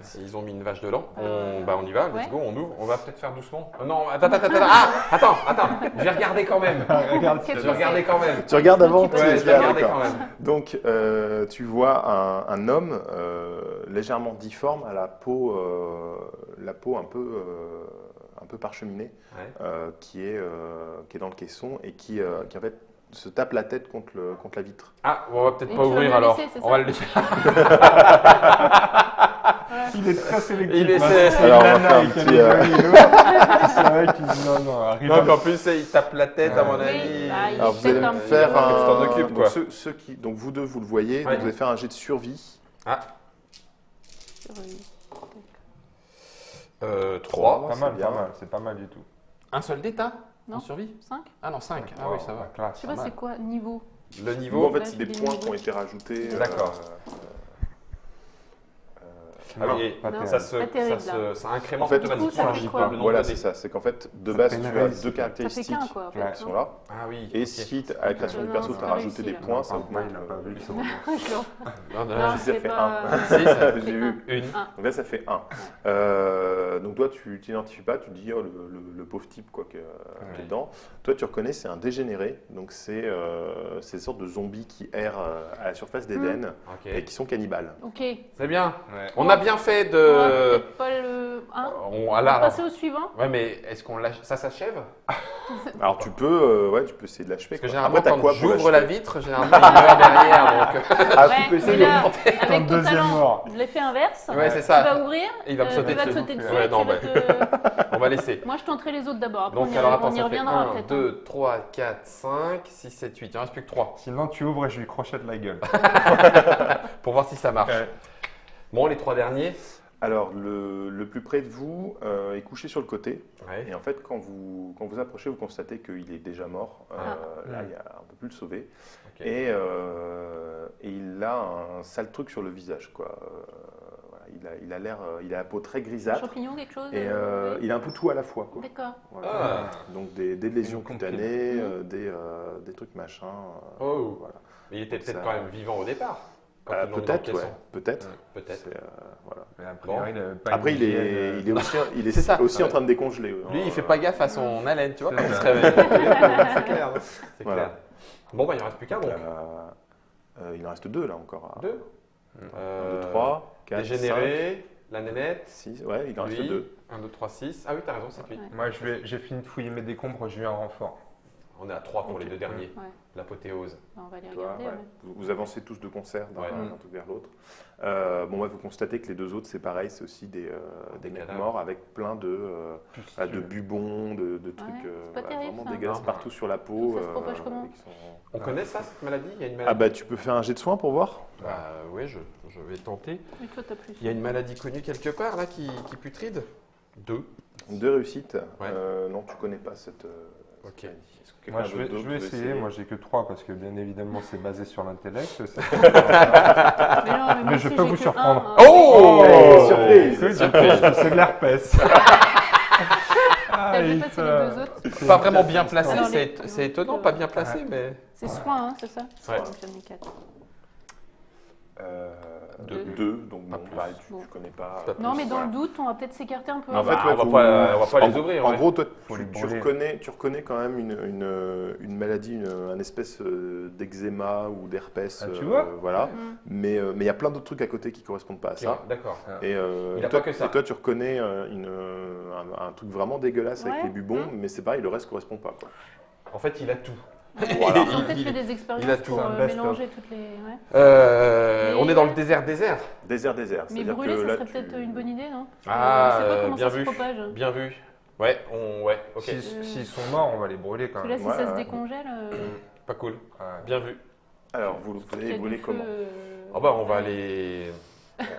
S'ils ont mis une vache dedans. Euh, On y va, let's ouais. go, on ouvre. On va peut-être faire doucement. Non, attends. Attends. Je vais regarder quand même. Regarde, Qu'est-ce Je que vais regarder quand même. Tu regardes avant Donc, il Ouais, peut je se vais regarder d'accord. quand même. Donc, tu vois un homme légèrement difforme à la peau un peu parcheminée, Ouais. qui est dans le caisson et qui en fait se tape la tête contre la vitre. Ah, on va peut-être Et pas tu vas ouvrir le alors. laisser, c'est On ça va le laisser. il est très sélectif. Il essaie. Hein. C'est Alors, on va une nana faire un avec petit, un ego. C'est vrai qu'il dit non, arrive. Non, mais en plus, il tape la tête, à mon Oui, avis. bah, il Alors, est vous allez peut-être me un faire peu- Tu t'en un. occupes, donc, quoi. donc, vous deux, vous le voyez. Ouais. Donc, vous allez faire un jet de survie. Ah, Sur, 3. Pas c'est mal, bien. pas mal. C'est pas mal du tout. Un seul dé, t'as Non. en survie? 5. Ah non, 5. Ah Wow, oui, ça va. la classe. Je sais pas mal. c'est quoi niveau. Le Vous, niveau. en fait, Là, c'est des j'ai points des qui ont été rajoutés. D'accord. Ah Non, oui, pas non. terrible. terrible, ça incrémente En fait, automatiquement du coup, ça le fait nombre quoi de Voilà, dés. c'est ça. C'est qu'en fait, de Ça base, fait tu une as raise. deux Ça fait caractéristiques qu'un quoi. En fait, Ouais. qui non sont là. Ah oui. Et ok. si à la création du Non, perso, c'est tu as pas rajouté des réussi, là. points, ça Enfin, augmente. il a pas vu. Je le- Non, non, Non, si ça c'est fait pas- Si, ça- J'ai vu. Une. Donc là, ça fait 1. Donc toi, tu t'identifies pas, tu dis oh, le pauvre type quoi, qui est dedans. Toi, tu reconnais, c'est un dégénéré. Donc c'est une sorte de zombies qui errent à la surface d'Éden Ok. et qui sont cannibales. Ok. C'est bien. Ouais. On a bien fait On va de. peut-être pas le 1. On, On ah, va là, passer au suivant. ouais, mais est-ce qu'on lâche ça s'achève? Alors tu peux essayer de l'achever. Parce que quoi. généralement, Après, t'as quand quoi pour j'ouvre la l'achever vitre, généralement, il meurt derrière. Donc... Ah, Ouais, tu peux mais essayer. là, Ton avec ton deuxième talent, mort. je l'ai fait inverse. Ouais, c'est Tu ça. vas ouvrir. Il va me sauter il va te dessus. sauter dessus. Ouais, et non, tu vas te- On va laisser. Moi, je tenterai les autres d'abord. Après, Donc, on y, alors attends, on y ça fait reviendra 1, peut-être. 2, 3, 4, 5, 6, 7, 8. Il ne reste plus que 3 Sinon, tu ouvres et je lui crochette la gueule. pour voir si ça marche. Ouais. Bon, les 3 derniers. Alors le plus près de vous est couché sur le côté. Ouais. Et en fait, quand vous approchez, vous constatez qu'il est déjà mort. Là, il ne peut plus le sauver. Ok. Et il a un sale truc sur le visage. Quoi. Voilà, il a l'air, il a la peau très grisâtre. Champignon, quelque chose Et oui. il a un peu tout à la fois, quoi. D'accord. Voilà. Ah. Donc des lésions Une compile. cutanées, des trucs machin. Oh. Voilà. Mais il était peut-être Ça- quand même vivant au départ. quand ils l'ont mis dans le Peut-être, caisson. ouais. Peut-être. Peut-être. C'est, voilà. Mais a priori, pas Après, une hygiène, il est aussi, C'est ça. aussi en train de décongeler. Lui, il fait pas gaffe à son haleine, tu vois, quand C'est il se ça. réveille. C'est clair. C'est Voilà. clair. Bon, bah, il en reste plus qu'un, donc. Il en reste 2 là encore. 2. 1, 2, 3, 4, Dégénéré, la nénette, 6. Ouais, il en reste lui. 2. 1, 2, 3, 6. Ah oui, t'as raison, c'est 8. Ouais. Moi, j'ai fini de fouiller mes décombres, j'ai eu un renfort. On est à 3 pour Ok. les 2 derniers. Ouais. L'apothéose. On va les Toi, regarder. ouais. ouais. Vous avancez tous de concert d'un Ouais. truc vers l'autre. Bon, vous constatez que les 2 autres, c'est pareil, c'est aussi des mecs cadavres. morts avec plein de bubons, de trucs c'est pas terrible, vraiment ça. dégueulasses Non. partout sur la peau. Ça se propage comment et qui sont- On connaît ça, cette maladie? Il y a une Ah maladie. bah tu peux faire un jet de soin pour voir. Bah oui, je vais tenter. Mais toi, t'as plus. Il y a une maladie connue quelque part là qui putride? 2. 2 réussites. Ouais. Non, tu connais pas cette Ok. maladie. Est-ce que Moi, quelqu'un je vais d'autre peut essayer. Moi, j'ai que 3 parce que bien évidemment, c'est basé sur l'intellect. Mais non, mais moi Mais je aussi, peux j'ai vous que surprendre. un, hein. Oh surprise. C'est de l'herpès. T'as vu passer les 2 autres? Pas vraiment bien placé, Alors, c'est étonnant, pas bien placé, mais. C'est soin, hein, c'est ça? Ouais. Donc, j'en ai 4. Deux. 2, donc Pas bon, plus. pareil, Bon. tu connais pas. Pas Non, mais dans Voilà. le doute, on va peut-être s'écarter un peu. En fait, Bah, ouais, on va pas en- les ouvrir. En ouais. gros, toi, Faut les tu brûler. reconnais quand même une maladie, une espèce d'eczéma ou d'herpès. Ah, tu vois voilà. Mm. Mais il y a plein d'autres trucs à côté qui correspondent pas à ça. D'accord. Et, Il a toi, pas que ça. et toi, tu reconnais un truc vraiment dégueulasse avec Ouais. les bubons, mais c'est pareil, le reste correspond pas. Quoi. En fait, il a tout. Voilà. Ils ont peut-être Il- fait des il a expériences tout. pour Un best-of. mélanger toutes les. Ouais. On est dans le désert. Désert. Mais C'est-à-dire brûler, que ça là, serait peut-être une bonne idée, non? Ah, Je sais pas comment bien ça vu. se propage. Bien vu. Ouais, ok. S'ils sont morts, on va les brûler quand Parce que là, même. si Ouais, ça se ouais. décongèle. Pas cool. Ouais. Bien vu. Alors, vous il y allez a brûler du comment feu, Ah bah, on va aller.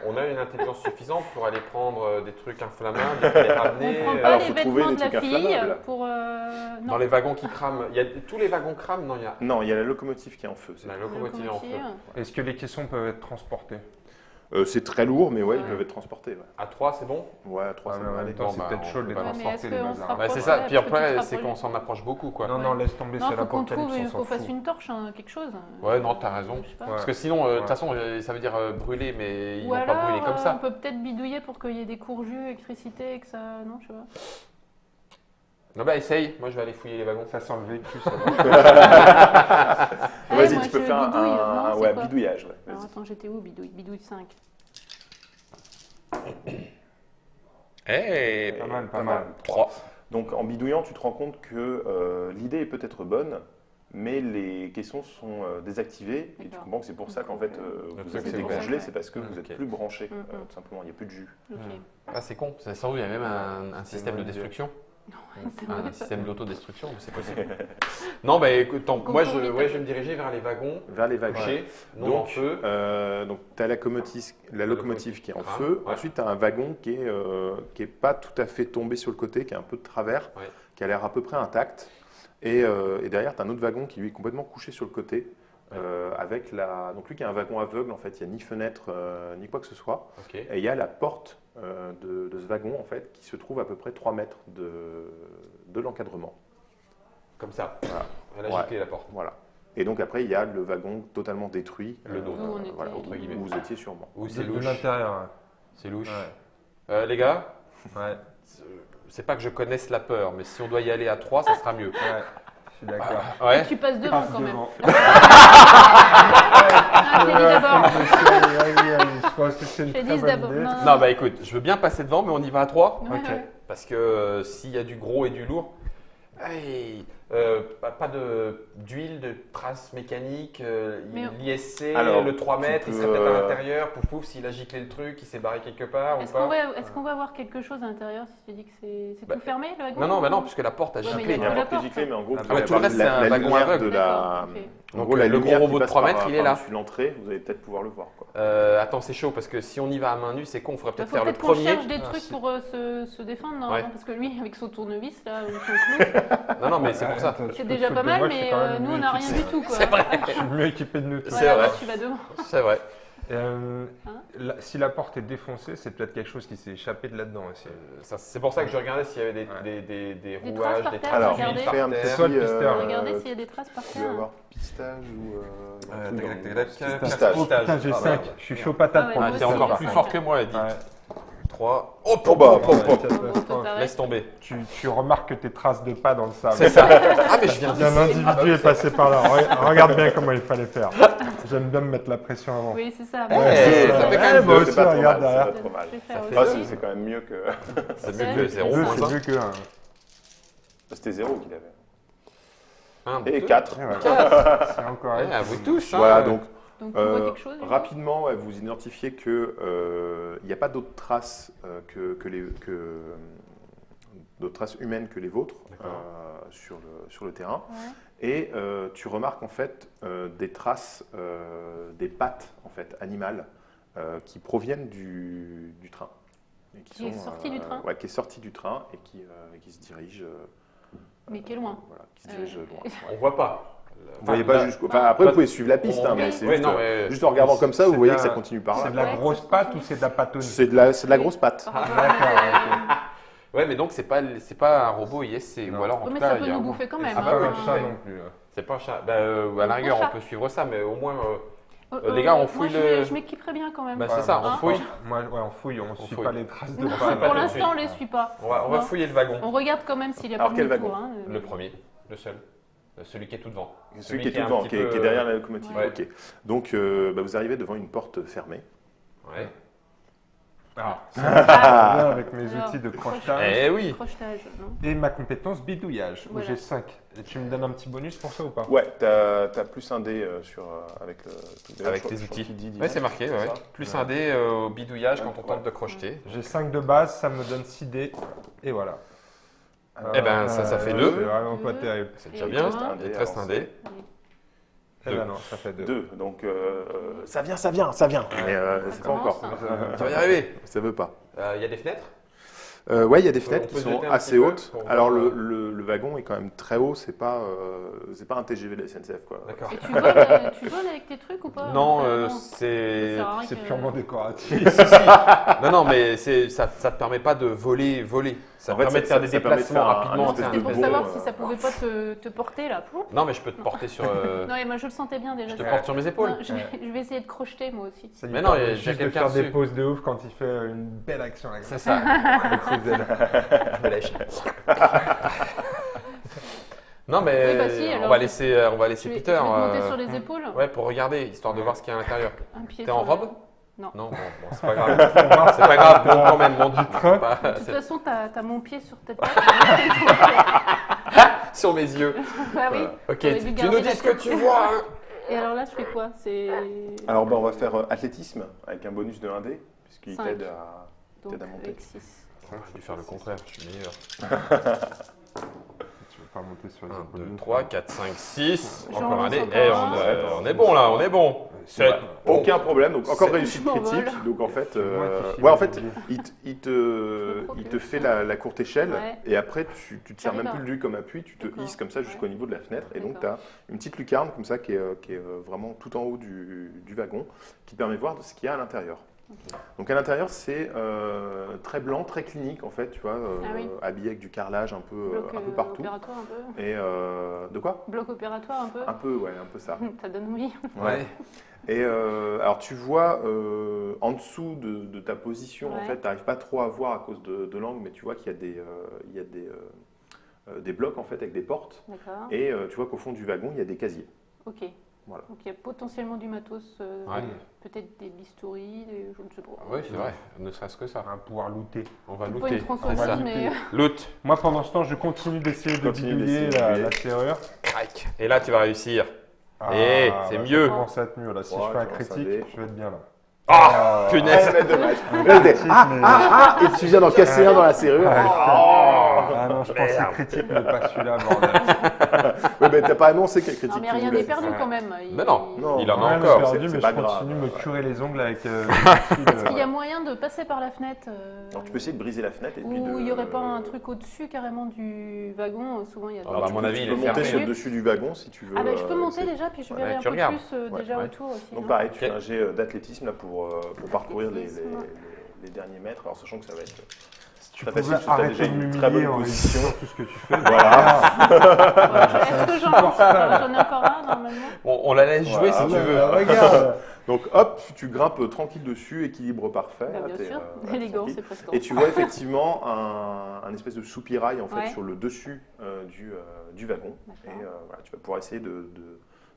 On a une intelligence suffisante pour aller prendre des trucs inflammables et les On ramener prend pas alors, les faut trouver vêtements des de la trucs fille inflammables. pour. dans Non, les wagons qui crament. Tous les wagons crament? Non, il y a Non, il y a la locomotive qui est en feu. la locomotive en feu. Est-ce que les caissons peuvent être transportés? C'est très lourd, mais ouais, ils Ouais. peuvent être transportés. Ouais, À 3, c'est bon? ouais à 3, Ouais, ça mais en va même aller. temps, Bon, c'est bah, peut-être on chaud de peut les pas. Ouais, mais transporter, est-ce les qu'on se bazars. rapproche Bah, c'est ça. Ouais, Puis parce que tu après, te c'est qu'on rapproches. s'en approche beaucoup, quoi. Non, Ouais. non, laisse tomber, Non, c'est faut qu'on trouve, l'apocalypse, on il s'en faut fasse fout. une torche, hein, quelque chose. Ouais, non, t'as raison. Je sais pas. Ouais. Parce que sinon, de toute Ouais. façon, ça veut dire brûler, mais ils Ou vont alors, pas brûler comme on ça. peut peut-être bidouiller pour qu'il y ait des cours jus, électricité, et que ça. Non, je sais pas. Non, bah, essaye. Moi, je vais aller fouiller les wagons. Ça sent le vécu, ça va. Ouais, Vas-y, moi, tu peux je faire bidouille. Non, un c'est ouais, quoi bidouillage. Ouais, Alors vas-y. attends, j'étais où? Bidouille, bidouille 5. Eh, Pas mal, pas mal. 3. Donc en bidouillant, tu te rends compte que l'idée est peut-être bonne, mais les caissons sont désactivés et tu D'accord. comprends que c'est pour ça qu'en fait Le vous truc, êtes c'est décongelé, ouvert. c'est parce que vous Ok. n'êtes plus branché, Mm, mm. tout simplement, il n'y a plus de jus. Ok. Ah, c'est con. Ça, sans doute, il y a même un système de une bonne idée. destruction. C'est Un vrai. système d'autodestruction, c'est possible. Non, bah écoute, moi, je Contourner, vais me diriger vers les wagons Vers les wagons. couchés, non en feu. Donc tu as la locomotive qui est en Ah, feu. ouais. Ensuite, tu as un wagon qui est pas tout à fait tombé sur le côté, qui est un peu de travers, Ouais. qui a l'air à peu près intact. Et derrière, tu as un autre wagon qui lui est complètement couché sur le côté. Avec donc lui qui est un wagon aveugle, en fait, il n'y a ni fenêtre ni quoi que ce soit. Ok. Et il y a la porte de ce wagon en fait qui se trouve à peu près 3 mètres de l'encadrement. Comme ça. Voilà. Elle a Ouais. giclé la porte. Voilà. Et donc après il y a le wagon totalement détruit, Le nôtre. Où on était. voilà, Entre guillemets. où vous étiez sûrement. Ou De c'est de louche. l'intérieur. C'est louche. Ouais. Les gars, Ouais. c'est pas que je connaisse la peur, mais si on doit y aller à 3, ça sera mieux. Ouais. Je suis d'accord. Ouais. Tu passes devant Passe quand même. devant. Ah, Kelly d'abord. Je pense que c'est une très Élise bonne d'abord. idée. Non, Non, bah écoute, je veux bien passer devant, mais on y va à 3. Ouais, Ok. ouais. Parce que s'il y a du gros et du lourd, hey, pas d'huile, de traces mécaniques, Mais- l'ISC, Alors, le 3 mètres, tu il serait peux, peut-être à l'intérieur, pouf pouf, s'il a giclé le truc, il s'est barré quelque part Est-ce ou pas. est-ce qu'on va voir quelque chose à l'intérieur si tu dis que c'est Bah, tout fermé le wagon? Non, non, bah non, puisque la porte a Ouais, mais giclé. il y Il y a a un la porte qui est porte. giclé, mais en gros, Ah, vous bah, allez tout le avoir reste, c'est un la wagon lumière aveugle. de la. Ok. En Donc, gros, la le gros lumière robot qui de passe 3 mètres, il est là. par-dessus l'entrée, vous allez peut-être pouvoir le voir. Quoi. Attends, c'est chaud parce que si on y va à main nue, c'est con, il faudrait Il peut-être faut faire le peut-être qu'on premier. cherche des Ah, trucs si. pour se défendre, non, Ouais. non, parce que lui, avec son tournevis, là, ou son clou, Non, non, mais c'est pour ça. Attends, tu c'est peux déjà te pas foutre de mal, moi, je suis mais quand même nous, on mieux n'a rien équipé. du tout, quoi. C'est vrai. Je suis mieux équipé de nous tous. C'est Voilà, vrai. bah, tu vas devant. C'est vrai. Si la porte est défoncée, c'est peut-être quelque chose qui s'est échappé de là-dedans aussi. C'est pour ça que je regardais s'il y avait des rouages, traces des par traces terre, d'huile regardez. par fais un terre. C'est toi le pisteur. Regardez s'il y a des traces par Tu peux terre. avoir pistage ou. Pistage. Pistage. Oh putain, j'ai Ah, 5. merde. Je suis chaud patate Ah pour ouais, Ah, le t'es moi aussi, encore j'ai plus cinq. fort que moi, Edith. Ouais. 3. Oh, Oh bah, pop, pop. Bon, t'arrêtes. Laisse tomber. Tu remarques que tes traces de pas dans le sable. C'est ça. Ah, mais je viens Il y a un individu est passé par là. Regarde bien comment il fallait faire. J'aime bien me mettre la pression avant. Oui, c'est ça. Eh, Moi, ça fait quand même moi deux, aussi, c'est pas trop regarde mal, derrière. c'est pas trop mal. Je vais faire fait Ah, aussi. c'est quand même mieux que. C'est mieux que 0, 2, moins c'est 1. mieux que 1. C'était 0 qu'il avait. 1, Et 4. C'est encore Ouais, à vous tous. Voilà, hein. donc Donc, on voit quelque chose du coup rapidement, ouais, vous identifiez que il n'y a pas d'autres traces d'autres traces humaines que les vôtres sur le terrain. Ouais. Et tu remarques en fait des traces, des pattes en fait animales qui proviennent du train. Et Qui est sorti du train Ouais, qui est sorti du train et qui se dirige. Mais qui est loin. Voilà, qui se dirige loin. On voit pas. Vous voyez pas jusqu'où. Enfin, après, vous pouvez suivre la piste, hein, mais c'est Ouais, juste, non, mais- juste en regardant comme ça, C'est vous voyez de que la- ça continue par C'est là. de la Ouais, grosse ça pâte continue. ou c'est de la pâtonne? C'est de la grosse patte. Par rapport à- D'accord, Ouais, mais donc c'est pas un robot ISC. Non. Ou alors en Ouais, tout mais cas, ça il peut y a nous un- bouffer quand même. Ah C'est bah pas oui, un chat non plus. C'est pas un chat. Bah, à la rigueur, chat. on peut suivre ça, mais au moins. Les gars, on fouille moi, le- Je m'équiperais bien quand même. Bah, c'est ça, on Hein fouille. Moi, ouais, on fouille, on suit fouille. pas les traces de Non, pas. pas pour tout de l'instant, on suite. les suit pas. On va Non. fouiller le wagon. On regarde quand même s'il n'y a Alors, pas quel de demi-tour. wagon hein. Le premier, le seul. Celui qui est tout devant. Celui qui est tout un devant, petit qui est peu- derrière la locomotive. Ouais. Ok. Donc, bah, vous arrivez devant une porte fermée. Ouais. Ah, Ah, bien avec mes Alors, outils de crochetage Eh oui. crochetage, non et ma compétence bidouillage, où Voilà. j'ai 5. Et tu me donnes un petit bonus pour ça ou pas? Ouais, t'as plus un dé avec le. Avec je tes crois outils. qu'il dit Ouais, direct, c'est marqué. Ouais. ça Plus Ouais. un dé au bidouillage quand on Ouais. tente de crocheter. J'ai 5 de base, ça me donne 6 dés. Et voilà. Eh ben, ça fait deux. C'est vraiment pas Deux. terrible. C'est déjà Et bien. un. Il te reste un dé. Eh ben non, ça fait 2. 2. Donc, ça vient. Mais c'est pas commence, encore. hein. Tu vas y arriver. Ça veut pas. Il y a des fenêtres. Ouais, il y a des On fenêtres peut qui se sont jeter un assez petit peu hautes. pour Alors, voir, le wagon est quand même très haut. C'est pas un TGV de la SNCF, quoi. D'accord. Et tu voles avec tes trucs ou pas Non, Ça, c'est. Ça sert à rien C'est que- purement décoratif. Si, si. Non, mais ça te permet pas de voler. Ça En te fait, permet de faire des ça permet de déplacements faire un rapidement. Non, espèce faire c'était de pour bond, savoir si ça pouvait pas te porter là. Non, mais je peux te porter sur. Non, et moi je le sentais bien déjà. Je te ça. porte sur mes épaules. Non, je vais essayer de crocheter moi aussi. Ça lui Mais non, permet il y a juste de quelqu'un faire des dessus. poses de ouf quand il fait une belle action. Là, C'est ça. avec ses ailes. Je me lèche. Non, mais Oui, bah si, alors, on va laisser Je vais Peter. te monter sur les épaules. Ouais, pour regarder, histoire de voir ce qu'il y a à l'intérieur. Un pied T'es sur en le- robe Non. Non, bon, c'est pas grave. C'est pas grave, bon, quand même. Bon, pas- De toute façon, t'as mon pied sur ta tête. sur mes yeux. Bah oui. Ok, T'aurais dû tu garder nous dis la ce que tête. tu vois. Hein. Et alors là, je fais quoi C'est. Alors, bah, on va faire athlétisme avec un bonus de 1 dé, puisqu'il 5. t'aide à. Donc, t'aides à monter. avec 6. J'ai dû faire le contraire, je suis meilleur. Tu veux pas monter sur les 1, épaules 2, d'une 3, femme. 4, 5, 6. J'en Encore un lance dé. encore Eh, un. on est bon là, on est bon. 7. Aucun problème, donc encore C'est- réussite Je m'envole. critique. Donc en fait, moi qui suis ouais, en fait, obligé. il me te fait la courte échelle Ouais. et après tu te sers même D'accord. plus lui comme appui, tu te D'accord. hisses comme ça jusqu'au Ouais. niveau de la fenêtre et donc tu D'accord. as une petite lucarne comme ça qui est vraiment tout en haut du wagon qui te permet de voir ce qu'il y a à l'intérieur. Donc à l'intérieur c'est très blanc, très clinique en fait, tu vois, Ah oui. habillé avec du carrelage un peu partout. Opératoire un peu. Et de quoi? Bloc opératoire un peu. Un peu, ouais, un peu ça. Ça donne envie. Ouais. Et alors tu vois en dessous de ta position, en Ouais. fait, tu n'arrives pas trop à voir à cause de l'angle, mais tu vois qu'il y a des blocs en fait avec des portes. D'accord. Et tu vois qu'au fond du wagon, il y a des casiers. Ok. Voilà. Donc il y a potentiellement du matos, Ouais. peut-être des bistouris, je ne sais pas. Oui, c'est vrai, ne serait-ce que ça. On va pouvoir looter. On va Pas looter. une tronçonneuse, c'est ça. mais. Loot. Moi, pendant ce temps, je continue d'essayer de Continue bidouiller d'essayer de la bidouiller. serrure. Crac. Et là, tu vas réussir. Ah, Eh, bah, c'est ça mieux. commence à être mieux là. Si Ouais, je fais un tu lances un critique, dé. je vais être bien là. Ah, punaise. Ouais, mais dommage. Là, il était, et tu viens d'en casser un dans la serrure. Ah, Oh. Ah non, je pensais critique, mais pas celui-là, bordel. Ouais, mais t'as pas annoncé quelle critique Non, mais tu rien voulais. n'est perdu Ouais. quand même. Mais non. Non, Il en a Ouais, encore. j'ai perdu, c'est mais pas je grave. continue de me curer les ongles avec Est-ce qu'il y a moyen de passer par la fenêtre Alors tu peux essayer de briser la fenêtre et puis de... Ou il n'y aurait pas un truc au-dessus carrément du wagon? Souvent, il y a des... Ah bah, à mon avis, tu il peux est monter fermé. sur le dessus du wagon si tu veux. Ah bah je peux monter essayer. déjà, puis je Ouais, verrai un tu peu regardes. plus déjà Ouais. autour aussi. Donc non pareil, tu fais Ok. un jet d'athlétisme là pour parcourir Athlétisme. les derniers mètres, alors sachant que ça va être... Tu Très pouvais facile, parce que t'as arrêter déjà de une très m'humilier bonne en position. réussissant tout ce que tu fais. Voilà. Est-ce que j'en ai encore un normalement? On la laisse jouer si Voilà. tu veux. Regarde. Donc hop, tu grimpes tranquille dessus, équilibre parfait. Bah, là, bien t'es, sûr, là, t'es élégant, tranquille. c'est presque. Et tu vois effectivement un espèce de soupirail en fait Ouais. sur le dessus du wagon. Et D'accord. voilà, tu vas pouvoir essayer de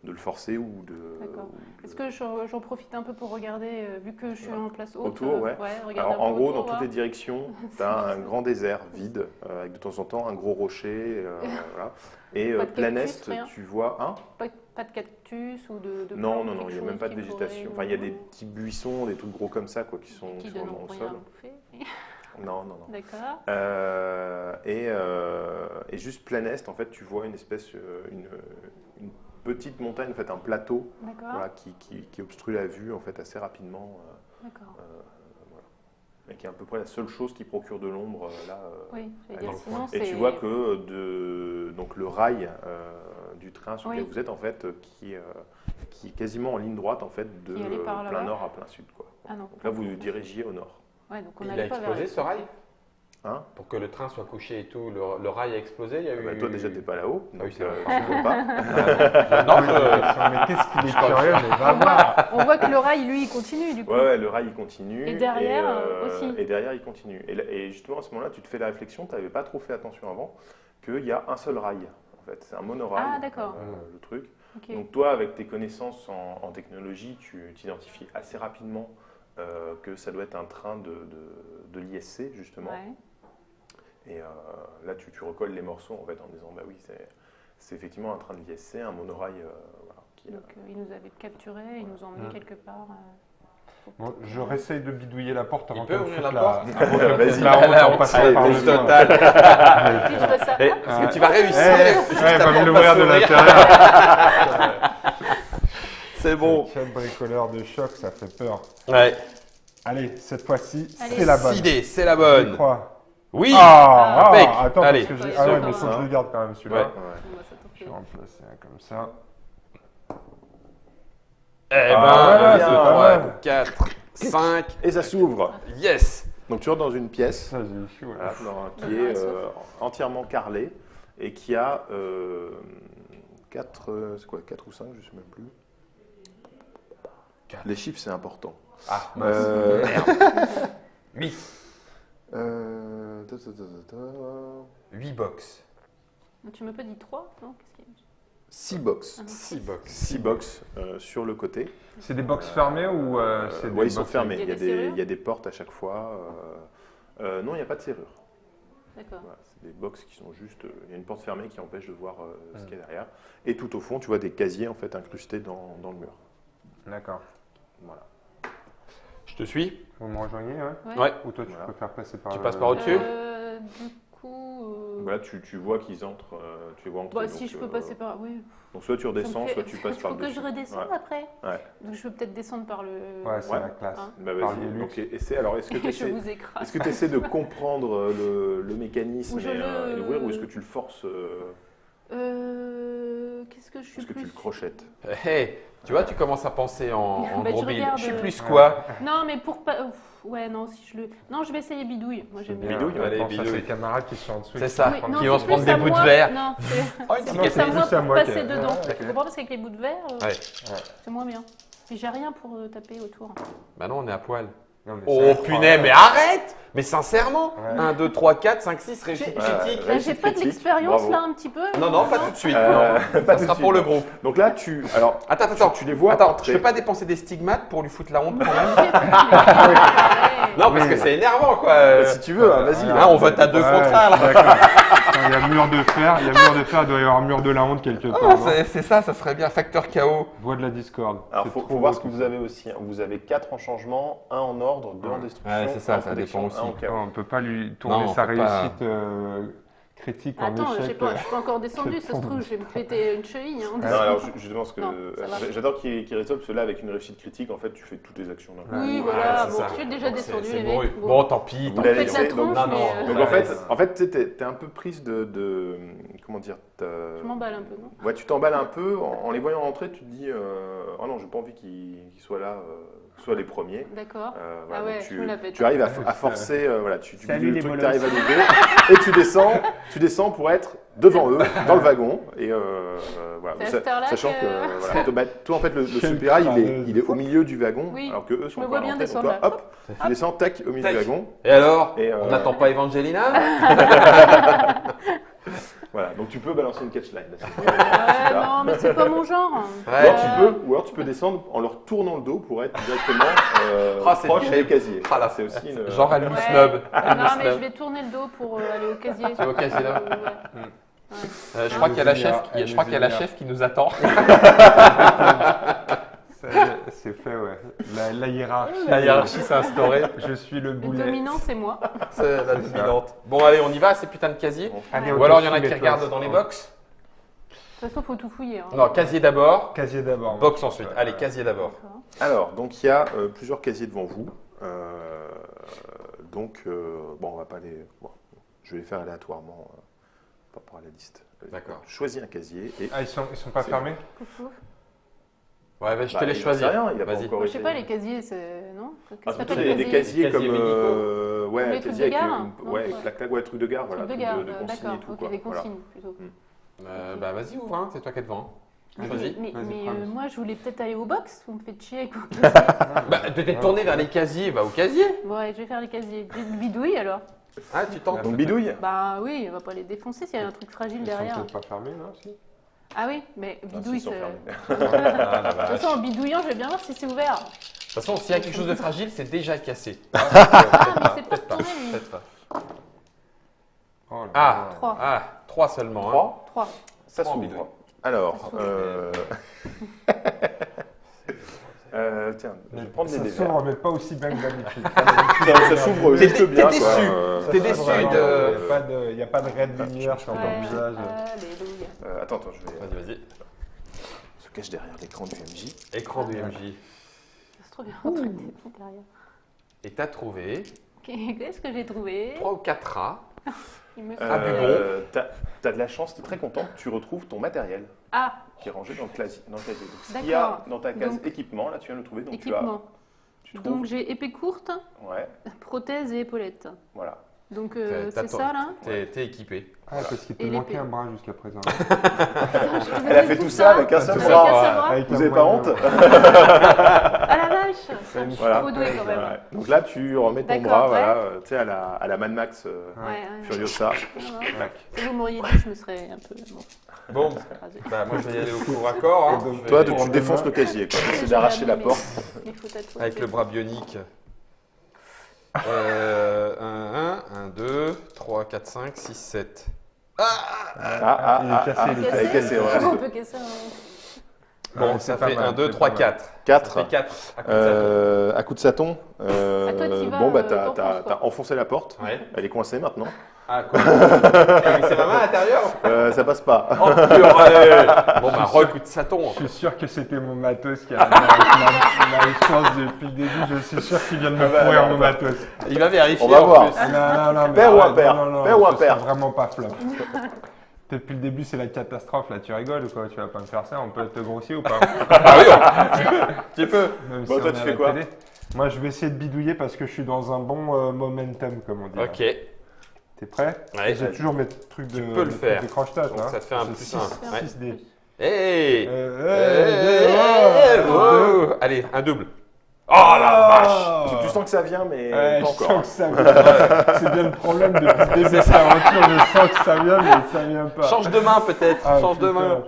le forcer ou de... D'accord. ou de- Est-ce que j'en profite un peu pour regarder, vu que je suis en place haute? Autour, ouais. regarder Alors, un peu en gros, autour, dans voir. toutes les directions, tu as un grand désert vide, avec de temps en temps un gros rocher. Voilà. Et Pas de plein cactus, est, rien tu vois un. Pas de cactus ou de Non, plantes, non, non, quelque il n'y a chose même pas de qui végétation. pourrait Enfin, il y a des nous- petits buissons, des trucs gros comme ça, quoi, qui sont qui vraiment donneront au rien à sol. bouffer. Non, non, non. D'accord. Et juste plein est, en fait, tu vois une espèce, une petite montagne, en fait, un plateau, D'accord. voilà, qui obstrue la vue, en fait, assez rapidement. D'accord. Voilà. Et qui est à peu près la seule chose qui procure de l'ombre, là. Oui, j'allais dans dire le sinon Et c'est. tu vois que donc le rail du train sur lequel Oui. vous êtes, en fait, qui est quasiment en ligne droite, en fait, de Qui allait par plein là-bas. nord à plein sud, quoi. Ah non. Donc là, vous dirigiez au nord. Ouais, donc on Il a n'allait pas vers explosé le- ce rail Hein pour que le train soit couché et tout. Le rail a explosé. Il y a eu. Toi, déjà, t'es pas là-haut, Ah donc oui, c'est vrai. tu peux pas. Non, Mais qu'est-ce qu'il est curieux, mais va voir. On voit que le rail, lui, il continue du coup. Ouais, le rail il continue. Et derrière, aussi. Et derrière il continue. Et justement à ce moment-là, tu te fais la réflexion, tu n'avais pas trop fait attention avant, qu'il y a un seul rail. En fait, c'est un monorail. Ah, d'accord. Le truc. Ok. Donc toi, avec tes connaissances en technologie, tu t'identifies assez rapidement que ça doit être un train de l'ISC justement. Ouais. Et là, tu recolles les morceaux en fait en disant bah oui, c'est effectivement un train de l'ISC, un monorail. Voilà, qui, Donc il nous avait capturés, il nous a emmenés quelque part. Bon, je réessaye de bidouiller la porte avant Il peut qu'elle ouvrir foute la porte avant qu'elle Vas-y. foute la honte La en honte. passant Allez, par le honte toit. totale. Si je fais ça, Et- hop, Est-ce que tu vas réussir juste va avant me de l'ouvrir de s'ouvrir l'intérieur. C'est bon. Quel bricoleur de choc, ça fait peur. Ouais. Allez, cette fois-ci, Allez. c'est la bonne. Idée, c'est la Je bonne. crois. Oui. Ah, Impec. attends, Allez. parce que Ouais, ah ouais, c'est mais ça. faut que je le garde quand même celui-là. Ouais. Ouais. on va s'attendre. Je vais en placer un comme ça. Eh ben, voilà, 1, c'est 2, pas 3, mal. 4, 5. Et ça s'ouvre. Yes. Donc tu rentres dans une pièce. Ça, j'ai chaud. Voilà, qui Ouais, est sauf. entièrement carrelée et qui a 4 ou 5, je ne sais même plus. Quatre. Les chiffres, c'est important. Ah, Euh, merde. 8. 8 box. Tu m'as pas dit 3? Non, qu'est-ce qu'il y a? 6 box. 6 box. 6 box sur le côté. C'est des box fermées ou c'est des Ouais, ils sont box fermés. Il y a des Il serrures y a des portes à chaque fois. Non, il n'y a pas de serrure. D'accord. Voilà, c'est des box qui sont juste. Il y a une porte fermée qui empêche de voir ce qu'il y a derrière. Et tout au fond, tu vois des casiers en fait incrustés dans le mur. D'accord. Voilà. Je te suis. Vous me rejoignez, ouais Ouais. Ou toi, tu Voilà. préfères passer par Tu le- passes par au-dessus Du coup. Voilà, tu vois qu'ils entrent. Tu les vois entrer. Bah, donc, si je peux passer par. Oui. Donc soit tu redescends, soit tu passes Il par faut le que je redescende Ouais. après. Ouais. Donc je peux peut-être descendre par le. Ouais, c'est Ouais. la classe. Hein Bah, Par vas-y. le Donc, luxe. essaie. Alors, est-ce que tu Je vous écrase. est-ce que tu essaies de comprendre le mécanisme Ou je et le- l'ouvrir ou est-ce que tu le forces Qu'est-ce que je suis Est-ce que tu plus. le crochettes Hey, tu vois, tu commences à penser en Bah, tu gros bill. regardes, Je suis plus quoi Non, mais pour pas. Ouais, non, si je le. Non, je vais essayer bidouille. Moi, j'aime bien. Bidouille, allez, Pense à bidouille. ses camarades qui sont en dessous. C'est qui ça. vont Oui, prendre non, qui des vont c'est se prendre plus des à bouts de moi. verre. Non, c'est Oh, c'est une plus cicatrice. à moi C'est à pour moi passer qui- dedans. Ouais, ok. Tu comprends parce qu'avec les bouts de verre, Ouais. c'est moins bien. Et j'ai rien pour taper autour. Bah non, on est à poil. Non, mais Oh c'est punaise, incroyable. mais arrête. Mais sincèrement, Ouais. 1, 2, 3, 4, 5, 6, réussite J'ai- critique. Là, j'ai pas de critique, l'expérience bravo. là un petit peu. Non, non, pas tout de suite. Euh, non. pas Ça tout de sera suite, pour le non. groupe. Donc là, alors, Attends. tu les vois Attends, entrer. je peux pas dépenser des stigmates pour lui foutre la honte quand même. Ouais. Non, parce Oui. que c'est énervant quoi. Bah, si tu veux, hein, vas-y. Hein, on vote à 2 Ouais, contre 1 là. d'accord. Attends, il y a mur de fer, il doit y avoir un mur de la honte quelque part. Ah, non c'est ça, ça serait bien. Facteur chaos. Voix de la discorde. Alors, C'est faut trop voir beau, ce que tout vous ça. avez aussi. hein. Vous avez 4 en changement, 1 en ordre, 2 en destruction. Ouais, c'est ça, un en ça protection, dépend aussi. un en chaos. Non, on peut pas lui tourner Non, on sa peut pas. réussite critique en Attends, je échec. suis pas encore descendu, ça se trouve, je vais me péter une cheville. Hein, Non, alors justement, ce que Non, ça va. j'adore qu'il résolve cela avec une réussite critique. En fait, tu fais toutes les actions d'un coup. Oui, Ouais, voilà, c'est bon, ça. je suis déjà Donc, descendu, c'est les bon, mecs. bon, tant pis. Vous On l'avez fait la laissé, donc- tronche, non, non. mais Donc en fait, tu es un peu prise de comment dire, je m'emballe un peu, non? ouais, tu t'emballes un peu en les voyant rentrer, tu te dis oh non, j'ai pas envie qu'ils soient là, soient les premiers. D'accord. Voilà, Ah ouais, donc je me la pète. tu arrives à forcer, voilà, tu Salut le les truc, molosses. tu arrives à lever et tu descends pour être devant eux, dans le wagon. Et voilà, C'est à cette heure-là sachant que- que voilà, toi en fait le Quel soupirail crâne. il est au milieu du wagon, Oui, alors que eux sont me pas vois bien rentrés, donc descendre toi, là. hop, tu descends tac au milieu Tac. du wagon. Et alors, Et, on n'attend pas Evangelina? Voilà, donc tu peux balancer une catchline. là, c'est- Ouais, non, mais c'est pas mon genre. Ouais. ou alors tu peux descendre en leur tournant le dos pour être directement Ah, c'est proche des terrible. casiers. Ah, là, c'est aussi une. Genre elle nous Ouais. snob. Non, mais je vais tourner le dos pour aller au casier. Tu vas au casier, là Ouais. Je crois qu'il y a la chef, Elle je crois qu'il y a la nous chef qui nous attend. C'est fait, ouais. La hiérarchie. La hiérarchie s'est instaurée. Je suis le Le boulet. dominant, c'est moi. C'est la dominante. Bon, allez, on y va à ces putains de casiers. Bon. Allez, Ou alors il y en a au-dessus qui des regardent places. dans les box. De toute façon, faut tout fouiller. Hein. Non, casier d'abord, Casier d'abord. box ensuite. Allez, casier d'abord. D'accord. Alors, donc il y a plusieurs casiers devant vous. Bon, on va pas les. Bon, je vais les faire aléatoirement par rapport à la liste. D'accord. Choisis un casier et. Ah, ils sont pas C'est- fermés? Pouf, pouf. Ouais, vas-y, je te Bah, laisse il en choisir. sait rien, il a pas Vas-y. encore Je sais été- pas, les casiers, c'est. Non? Qu'est-ce Ah, que plutôt t'appelles des casier casiers Casiers comme. médicaux. Ouais, Les un trucs casier de avec. gare, une- non ouais, Ouais. clac-clac, ouais, truc de gare, voilà. Truc de truc gare, de consigne d'accord. et tout. Ok, quoi. des Voilà. consignes plutôt. Bah vas-y, ouvre, hein, c'est toi qui es devant. Mais, Choisis. Vas-y, prends. moi, je voulais peut-être aller au box. Vous me faites chier avec vos casiers. Bah, t'es tourné vers les casiers, va au casier. Bon, allez, je vais faire les casiers. Bidouille alors. Ah, tu tentes. Donc bidouille. Bah oui, on va pas les défoncer s'il y a un truc fragile Ils sont derrière. peut-être pas fermés, non? Si. Ah oui, mais Ah, bidouille, s'ils sont c'est. fermés. Ah, la De toute vache. façon, en bidouillant, je vais bien voir si c'est ouvert. De toute façon, s'il y a quelque chose de fragile, c'est déjà cassé. mais c'est pas Peut-être pas. tourné, lui. Peut-être pas. Oh là Ah, là. 3. ah, 3 seulement. Hein. 3, 3. ça Trois en s'ouvre. bidouille. Alors, Ça s'ouvre. tiens, je vais prendre les Ça dés s'ouvre, verts. mais pas aussi bien que d'habitude. Ça s'ouvre T'es- juste t'es bien. déçu. quoi. T'es déçu de- Il n'y a pas de raide lumière sur ton visage. Alléluia. Attends, je vais. Vas-y, vas-y. Se cache derrière l'écran du MJ. Écran du MJ. Ça se trouve, il y a un truc derrière. Et t'as trouvé Qu'est-ce que j'ai trouvé 3 ou 4 rats. Il me Ah, bubon. T'as de la chance, t'es très content. Tu retrouves ton matériel Ah, qui est rangé dans le casier. Donc, ce qu'il y a D'accord. dans ta case Donc, équipement, là, tu viens de le trouver. Donc, équipement. tu trouves. Donc j'ai épée courte, Ouais, prothèse et épaulette. voilà. Donc T'as c'est ton- ça là T'es équipé. Ah, parce qu'il te Et manquait l'épée. un bras jusqu'à présent. Elle a fait tout ça avec un seul Avec bras. un seul bras. Avec Vous un avez pas moyen. honte Ah la vache Je suis Voilà. trop douée quand même. Ouais. Donc là, tu remets ton D'accord, bras, ouais. voilà, tu sais, à la Mad Max Ouais, ouais. Furiosa. Ouais. Si vous m'auriez dit, je me serais un peu Bon, écrasée. bah moi je vais y aller au cours à corps. Hein. Et donc, Je vais Toi, aller tu pour défonces demain. le casier, quoi. Tu essaies J'aurais d'arracher la amené porte. les faux tatouages. avec le bras bionique. 1, 2, 3, 4, 5, 6, 7. Il est cassé, il est Elle est cassée, ouais. On peut casser un... Bon, Ouais, ça c'est pas fait mal, 1, 2, c'est 3, pas mal. 4. Ça 4. fait 4. À coup de saton. À coup de saton. À toi, t'y vas, Bon, bah, t'enfonces, quoi. t'as enfoncé la porte. Ouais. Elle est coincée maintenant. Ah, quoi Mais c'est ma main à l'intérieur. Ça passe pas. Oh, purée. Bon, bah, re-coup de saton. Je suis sûr que c'était mon matos qui a la chance depuis le début. Je suis sûr qu'il vient de me pourrir mon matos. Il va vérifier. On va en voir. plus. Non, mais Père ou arrête, impair non, Père ou ce impair sera vraiment pas flop. Depuis le début, c'est la catastrophe. Là, tu rigoles ou quoi? Tu vas pas me faire ça? On peut te grossir ou pas? Ah oui, un petit peu. Même Bon, toi, on tu est à fais la quoi? télé. Moi, je vais essayer de bidouiller parce que je suis dans un bon momentum, comme on dit. Ok. T'es prêt? Ouais, J'ai toujours mes trucs de, peux le mes faire. trucs de crochetage. Donc, hein. ça te fait un J'ai plus six- un. Ouais. 6 dés. Hey. Hey, Oh. Allez, un double. Oh la vache. Tu sens que ça vient, mais Ouais, pas je encore. sens que ça vient. C'est bien le problème depuis le début de cette aventure. Je sens que ça vient, mais ça vient pas. Change de main peut-être. Ah, Change de putain. main.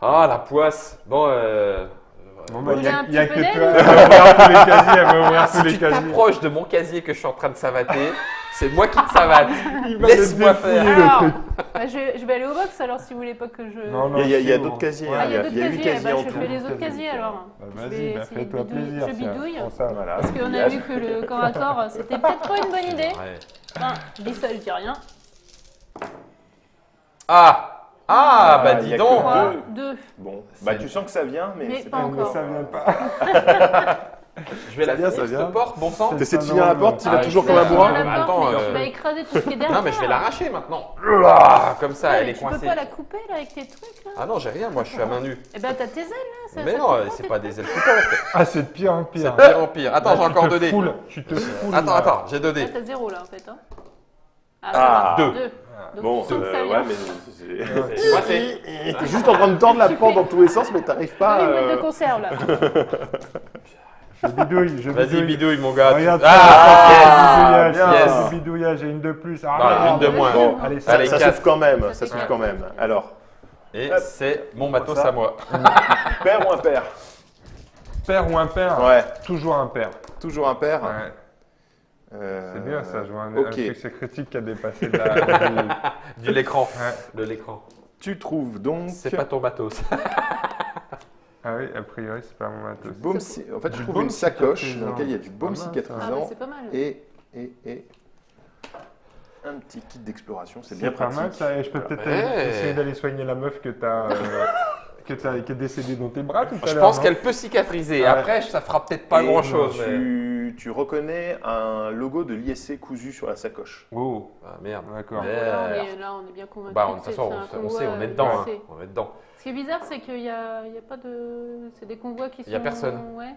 Ah la poisse. Bon, Bon, bah, Vous il y a, voulez un il y a petit que peu toi. d'aide Elle va ouvrir tous les casiers. Elle va ouvrir tous si les tu casiers. t'approches de mon casier que je suis en train de savater, c'est moi qui te savate. Il va Laisse-moi le dépouiller, faire. le Alors, truc. bah, je vais aller au box alors si vous voulez pas que je... Non, non, Il y a c'est d'autres bon. casiers, Ouais, Ah, il y a d'autres il y a huit casiers, casiers bah, en je tout. fais les autres casiers alors. Bah, Je vas-y, vais bah, essayer de fais-toi bidouiller. plaisir. Je tiens, bidouille. prends ça. Voilà. Parce qu'on a vu que le corps à corps, c'était peut-être pas une bonne idée. Ouais. Enfin, je dis ça, je dis rien. Bah il y dis a donc. que Trois, deux. deux. Bon, C'est- bah tu sens que ça vient, mais Mais c'est pas pas... encore. Ça vient pas. Je vais la vient, finir, ça vient. cette porte, bon sang. T'essaies de finir la porte, tu vas Ah, toujours je comme vais un finir bourrin. la La Attends, porte, mais euh, tu vas écraser tout ce qui est derrière. Non, mais je vais l'arracher maintenant. Comme ça, Ouais, elle mais est tu peux coincée. pas la couper là avec tes trucs là. Ah non, j'ai rien, moi je suis à main nue. Eh ben t'as tes ailes là. ça- Mais ça non, coupe c'est tes pas trucs. des ailes coupantes. Ah, c'est de pire en C'est pire. de pire en pire. Attends, Là, j'ai encore 2 dés. Tu te foules. Attends, j'ai 2 Là dés. t'as 0 là en fait. Hein. Ah. ça va. Deux. Deux. Donc, Bon, tu sens que ça ouais, vient. mais C'est passé. t'es juste en train de tordre la porte dans tous les sens, mais t'arrives pas Une boîte de conserve là. Je bidouille, je Vas-y, bidouille. bidouille, mon gars. Regarde Ah, ça, bien. bidouillage, Yes. c'est du bidouillage, j'ai une de plus. Voilà, une de moins. Bon, Allez, ça, ça. Allez, ça quatre. souffle quand même, Ça ça fait souffle quatre. quand même. Alors, Et Hop. c'est mon matos ça. à moi. pair ou impair? Pair ou impair? Ouais, Toujours impair. toujours impair. Ouais. C'est bien ça, je vois un ok. succès critique qui a dépassé la. Du l'écran. Ouais. De l'écran. Tu trouves donc C'est pas ton matos. Ah oui, a priori, c'est pas mon matos. baume en fait, je Du trouve baume une sacoche cicatrisant. dans laquelle il y a du baume Pas mal, ça. Ah bah cicatrisant c'est pas mal. et un petit kit d'exploration. C'est bien C'est pas pratique. mal ça, et je peux peut-être Ouais. essayer d'aller soigner la meuf que t'as. Qui est décédée dans tes bras tout à l'heure. Je pense non qu'elle peut cicatriser. Ouais. Après, ça fera peut-être pas Et grand-chose. mais- Tu reconnais un logo de l'ISC cousu sur la sacoche. Oh, Ah merde. d'accord. Là on est bien convaincus. Bah, de que toute c'est façon, un on convoi, sait, on est dedans. hein. ISC. On est dedans. Ce qui est bizarre, c'est qu'il y a pas de. C'est des convois qui sont. Il y a personne. Ouais.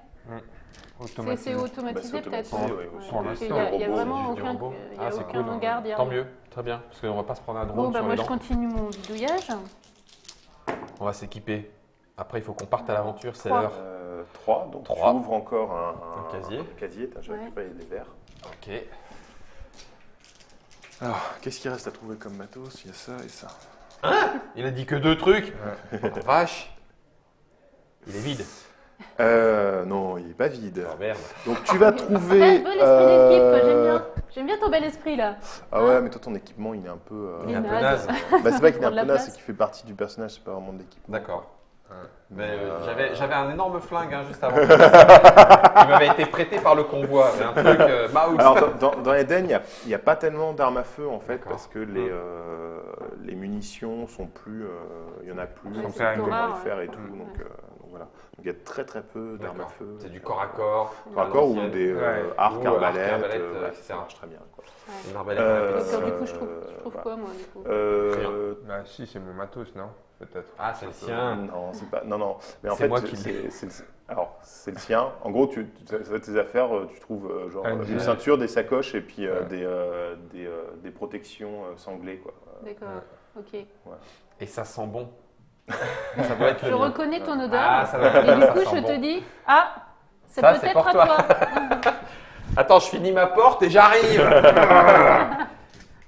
C'est Automatisé. automatisé Bah, c'est peut-être. automatisé, Ouais. ouais, Ouais. pour Parce qu'il l'instant, y a- le il y a robot, vraiment c'est juste du aucun, robot. il y Ah, a c'est aucun cool. hangar derrière. Tant mieux. Très bien. Parce qu'on va pas se prendre un drone Bon, bah sur moi les je dents. continue mon bidouillage. On va s'équiper. Après, il faut qu'on parte à l'aventure. C'est Trois. l'heure. 3, donc Trois. tu ouvres encore Un casier. un casier, je vais Ouais. récupérer les verres. Ok. Alors, qu'est-ce qu'il reste à trouver comme matos? Il y a ça et ça. Il a dit que 2 trucs. Oh, vache. Il est vide. Non, il est pas vide. Oh merde. Donc tu vas Bel trouver... esprit d'équipe, j'aime bien. J'aime bien ton bel esprit là. Ah ouais, mais toi ton équipement il est un peu... Il Il est est un peu naze. naze. Bah, c'est pas qu'il est Prend un de la peu naze, place. c'est qu'il fait partie du personnage, c'est pas vraiment de l'équipement. D'accord. Mais j'avais un énorme flingue hein, juste avant. Il m'avait été prêté par le convoi. Mais un truc mouse. Alors dans Eden, il n'y a pas tellement d'armes à feu en fait, D'accord. parce que les munitions sont plus... Il y en a plus, Ouais, on c'est sait plutôt comment rare, les faire et ouais. tout. Donc voilà. Donc il y a très très peu d'armes à D'accord. feu. C'est du corps à corps. Corps à corps ou l'ancienne. des Ouais. arcs, Ou arbalètes, arbalète, voilà, etc. ça marche très bien. Quoi. Une arbalète à la Donc, pince. du coup, je trouve voilà. quoi moi du coup Bah si, c'est mon matos, non? Peut-être. Ah, c'est le sien. Non, c'est pas. Non. Mais en C'est fait, moi qui l'ai. alors, c'est le sien. En gros, ça va être tes affaires. Tu trouves genre Un une jet. ceinture, des sacoches et puis Ouais. des protections sanglées, quoi. D'accord, ok. Et ça sent bon. Ça doit être Je le mien. reconnais ton odeur. Ah, ça doit être Et le du mien, coup, ça je sent te bon. dis, ah, c'est Ça, c'est peut-être pour à toi. toi. Attends, je finis ma porte et j'arrive.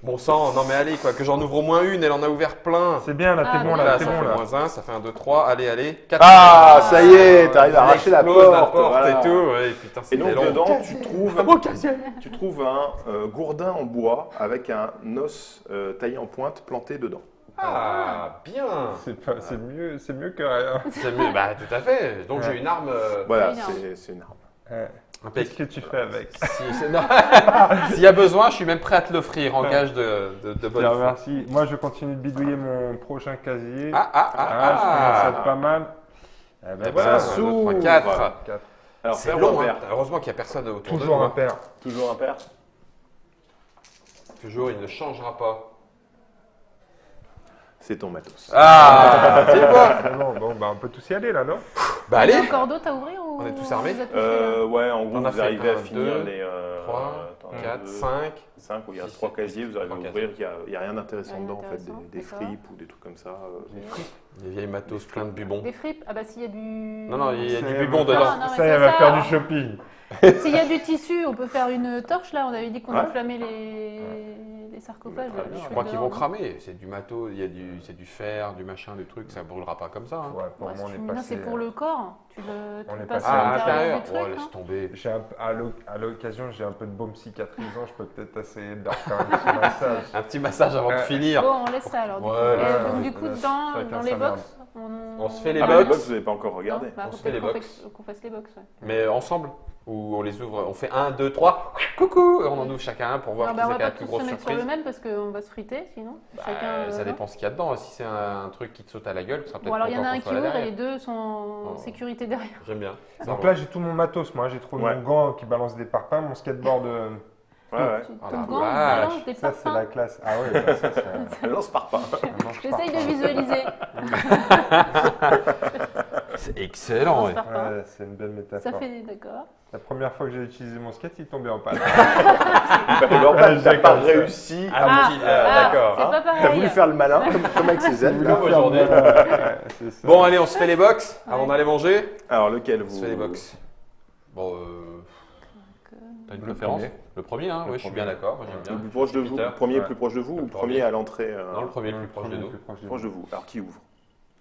Bon sang, non mais allez quoi, que j'en ouvre au moins une, elle en a ouvert plein. C'est bien, là, Ah, t'es bon, bien. là, Là, t'es ça bon, fait là. moins 1, ça fait 1, 2, 3, allez, 4. Ah, ça y est, t'arrives à arracher la explose porte. voilà. et tout. Ouais, putain, Et c'est donc long. dedans, Bon casier. tu trouves un gourdin en bois avec un os taillé en pointe planté dedans. Ah, bien. C'est mieux que rien. C'est mieux, bah tout à fait. Donc Ouais. j'ai une arme Voilà, énorme. c'est une arme. impec. Qu'est-ce que tu fais avec? Non. S'il y a besoin, je suis même prêt à te l'offrir en gage de bonne Bien, foi. merci. Moi, je continue de bidouiller mon prochain casier. Ah, ah, ah, je commence à être ah. pas mal. Eh Eh ben ben, voilà, ça 1, 2, 3, s'ouvre. 4. Alors, C'est pair ou long, hein. impair? Heureusement qu'il n'y a personne autour de Toujours nous. un hein. pair. Toujours impair. Toujours, il ne changera pas. C'est ton matos. Ah, tu vois. C'est bon, bah, on peut tous y aller là, non? Bah Il y a allez. encore d'autres à ouvrir ou On est tous armés vous êtes tous là Ouais, en gros, T'en as vous fait arrivez à un, finir deux, les 3, 4, 5. 5, où il y a six, 3 casiers, vous arrivez à trois ouvrir, il n'y a rien d'intéressant Rien dedans, en fait, d'intéressant, des d'accord. fripes ou des trucs comme ça. Des vieilles matos plein de bubons. Des fripes Ah bah s'il y a du... Non, non, il y a Ça, du elle bubon va dedans. Ah, non, mais Ça, c'est elle va ça. faire du shopping. S'il y a du tissu, on peut faire une torche là. On avait dit qu'on Ouais. enflammait les sarcophages. Très là, bien. je Je crois suis qu'ils vont dehors. cramer. C'est du matos, c'est du fer, du machin, du truc. Ça brûlera pas comme ça. hein. Ouais, pour Ouais, moi, on si est tu- non, passé. c'est pour le corps. Tu on est le passes passé Ah, à à l'intérieur l'intérieur. du Oh, truc. laisse hein. tomber. À l'occasion, j'ai un peu de baume cicatrisant. Je peux peut-être essayer de leur faire un petit massage. Un petit massage avant de Ouais. finir. Bon, on laisse ça alors. Du coup. Ouais, Et ouais, donc ouais, du coup, laisse dans chacun les sa box, On se fait les Ah, box. les box, vous n'avez pas encore regardé. Non, bah, On se faut fait les qu'on box. qu'on fasse les box. Ouais. Mais ensemble. Où on les ouvre, on fait 1, 2, 3, coucou, et on en ouvre chacun un pour voir Ah qui bah, on c'est va qui a pas la plus tous grosse se mettre sur surprise. le même parce qu'on va se friter sinon. Bah, Chacun, ça dépend ce qu'il y a dedans. Si c'est un truc qui te saute à la gueule, tu seras peut-être Bon, alors il y en a content un qu'on qui soit là ouvre et derrière. les deux sont en Oh. sécurité derrière. J'aime bien. Ça Donc va. là, j'ai tout mon matos. Moi, j'ai trouvé Ouais. mon gant qui balance des parpaings, mon skateboard. Ouais, ouais. Oh Ton la gant vache. balance des Ça, c'est la parfums. classe. Ah ouais, bah, ça, Elle lance par pas. J'essaye de visualiser. C'est excellent. Lance Ouais. par pain. Ouais, c'est une belle Ça métaphore. fait d'accord. La première fois que j'ai utilisé mon skate, il tombait en panne. Alors, Ouais, t'as pas comme ça. réussi. D'accord. C'est pas T'as pareil. voulu faire le malin, comme avec ses ailes. là. Comme aujourd'hui. Ouais, c'est ça. Bon, allez, on se fait les box avant Ouais. d'aller manger. Alors, lequel On vous se fait les box. Bon, t'as une Le préférence? premier. Le premier, hein? Le Oui, je suis premier. bien d'accord. Moi, j'aime bien. Le plus proche de vous, Peter. premier Ouais. plus proche de vous Le ou premier. premier à l'entrée Non, le premier le plus proche de nous. proche de vous. Alors, qui ouvre?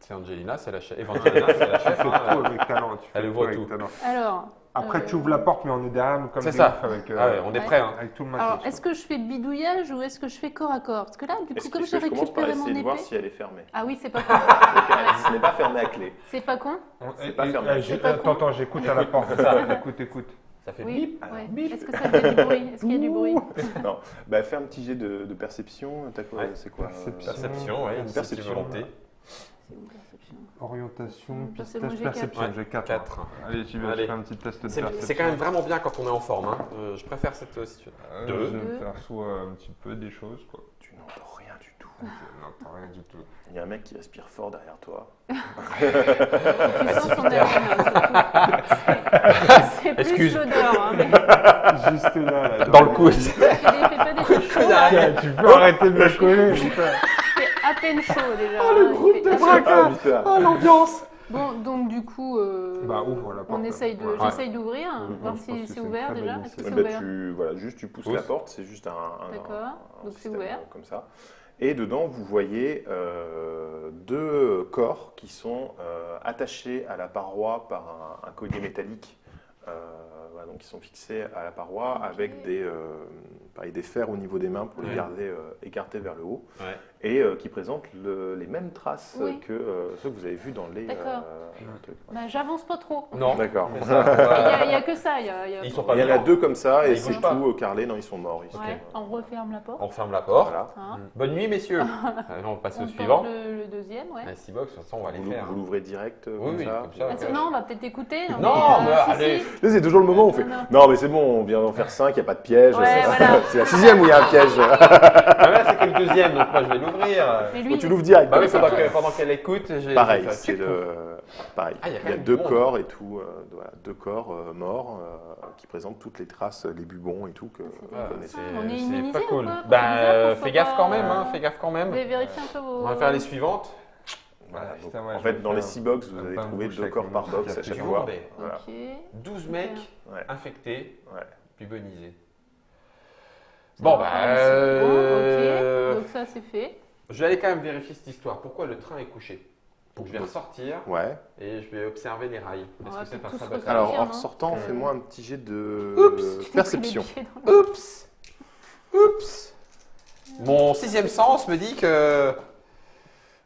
C'est Angelina, c'est la chef. Evangelina, c'est la chef. Tu fais hein. tout avec talent. Tu fais Elle tout ouvre avec tout. talent. Alors. Après, tu ouvres la porte, mais on est derrière nous comme C'est des ça. oufs avec, Ah ouais, on est prêt. Hein. avec tout le matos. Alors, est-ce que je fais bidouillage ou est-ce que je fais corps à corps? Parce que là, du coup, Est-ce comme que j'ai je commence par récupéré mon essayer de voir épée. si elle est fermée? Ah oui, c'est pas con. Ce n'est pas fermé à clé. C'est pas con. c'est pas fermé. C'est pas con. Attends, j'écoute à la porte. Écoute, écoute. Ça fait Oui. bip. Ouais. Est-ce que ça fait du bruit? Est-ce qu'il y a du bruit? Non. Bah, fais un petit jet de perception. T'as quoi? Ouais. C'est quoi? Perception, ouais, initiative Perception. volonté. C'est où, perception? Orientation, Parce que test moi, j'ai perception, quatre. j'ai 4. 4. Allez, j'y vais, Allez. je fais un petit test de C'est perception. quand même vraiment bien quand on est en forme. Hein. Je préfère cette situation. Je Deux. vais me faire soit un petit peu des choses, quoi. Tu n'entends rien du tout. Je n'entends rien du tout. Il y a un mec qui respire fort derrière toi. Tu sens son haleine, c'est plus Excuse. l'odeur. Hein, mais Juste là, Dans le coude. fais pas des choses chaudes, là. derrière. Tu peux arrêter de me coller, putain. Il fait à peine chaud déjà. Oh, le hein, groupe il de fait à bras. peine- Ah, putain. Oh, l'ambiance. Bon, donc du coup, Bah, ouvre la porte. on essaye de, Ouais. j'essaye d'ouvrir, Mhm. voir Je pense si que c'est c'est une ouvert très déjà. bonne Est-ce que idée. c'est Bah, ouvert? voilà, juste tu pousses Pousse. la porte, c'est juste un D'accord. Donc c'est système, ouvert. comme ça. Et dedans, vous voyez deux corps qui sont attachés à la paroi par un collier métallique. Voilà, donc ils sont fixés à la paroi avec des fers au niveau des mains pour les Ouais. garder écartés vers le haut. Ouais. Et qui présentent les mêmes traces Oui. que ceux que vous avez vus dans les D'accord. trucs. Bah, j'avance pas trop. Non. D'accord. C'est ça, on va- Il y a que ça. Ils sont pas Il y en a vivants. deux comme ça et Ils c'est bougent pas. tout carrelé. Non, ils sont morts. Ils sont, Ouais, on referme la porte. On ferme la porte. voilà. Hein. Bonne nuit, messieurs. On passe On au tente suivant. le deuxième, ouais. La 6 box, de toute façon, on va les Vous, faire. vous hein. l'ouvrez direct Oui, comme oui, ça. comme ça. Ah, non, on va peut-être écouter. Non, mais, mais si, allez. si. Là, c'est toujours le moment où on fait Non, non, mais c'est bon, on vient d'en faire 5, il n'y a pas de piège. Ouais, c'est voilà. c'est la 6e où il y a un piège. Ah, là, c'est que le deuxième, donc moi, je vais l'ouvrir. Mais Donc, lui, tu l'ouvres direct. Bah oui, comme ça. pendant qu'elle écoute, j'ai. Pareil, j'ai fait- c'est pareil. Ah, il y a quand Il y a même deux du monde. corps et tout, voilà, deux corps morts qui présentent toutes les traces, les bubons et tout que vous Ah, connaissez. On est c'est immunisés pas ou cool. quoi Parce que Bah, bizarre qu'on soit fais gaffe pas- quand même, hein, fais gaffe quand Vous même. allez vérifier un peu vos. On va faire les suivantes. Voilà, donc, putain, ouais, en je fait, vais dans les faire 6 box, vous un avez bain de trouvé bouche 2 avec corps mon par box à petit chaque Du fois. coup, mais Voilà. Ok. 12 mecs Ouais. infectés, Ouais. bubonisés. Ça Bon, va bah. pas, mais c'est bon, ok. Donc ça, c'est fait. Je vais aller quand même vérifier cette histoire. Pourquoi le train est couché? Donc, je vais ressortir Ouais. et je vais observer les rails. On Est-ce va que c'est un tous sabotage? ressortir. Alors, en non ressortant, fais-moi un petit jet de Oups. perception. Tu t'es pris les pieds dans le- Oups! Oups! Mon sixième sens me dit que.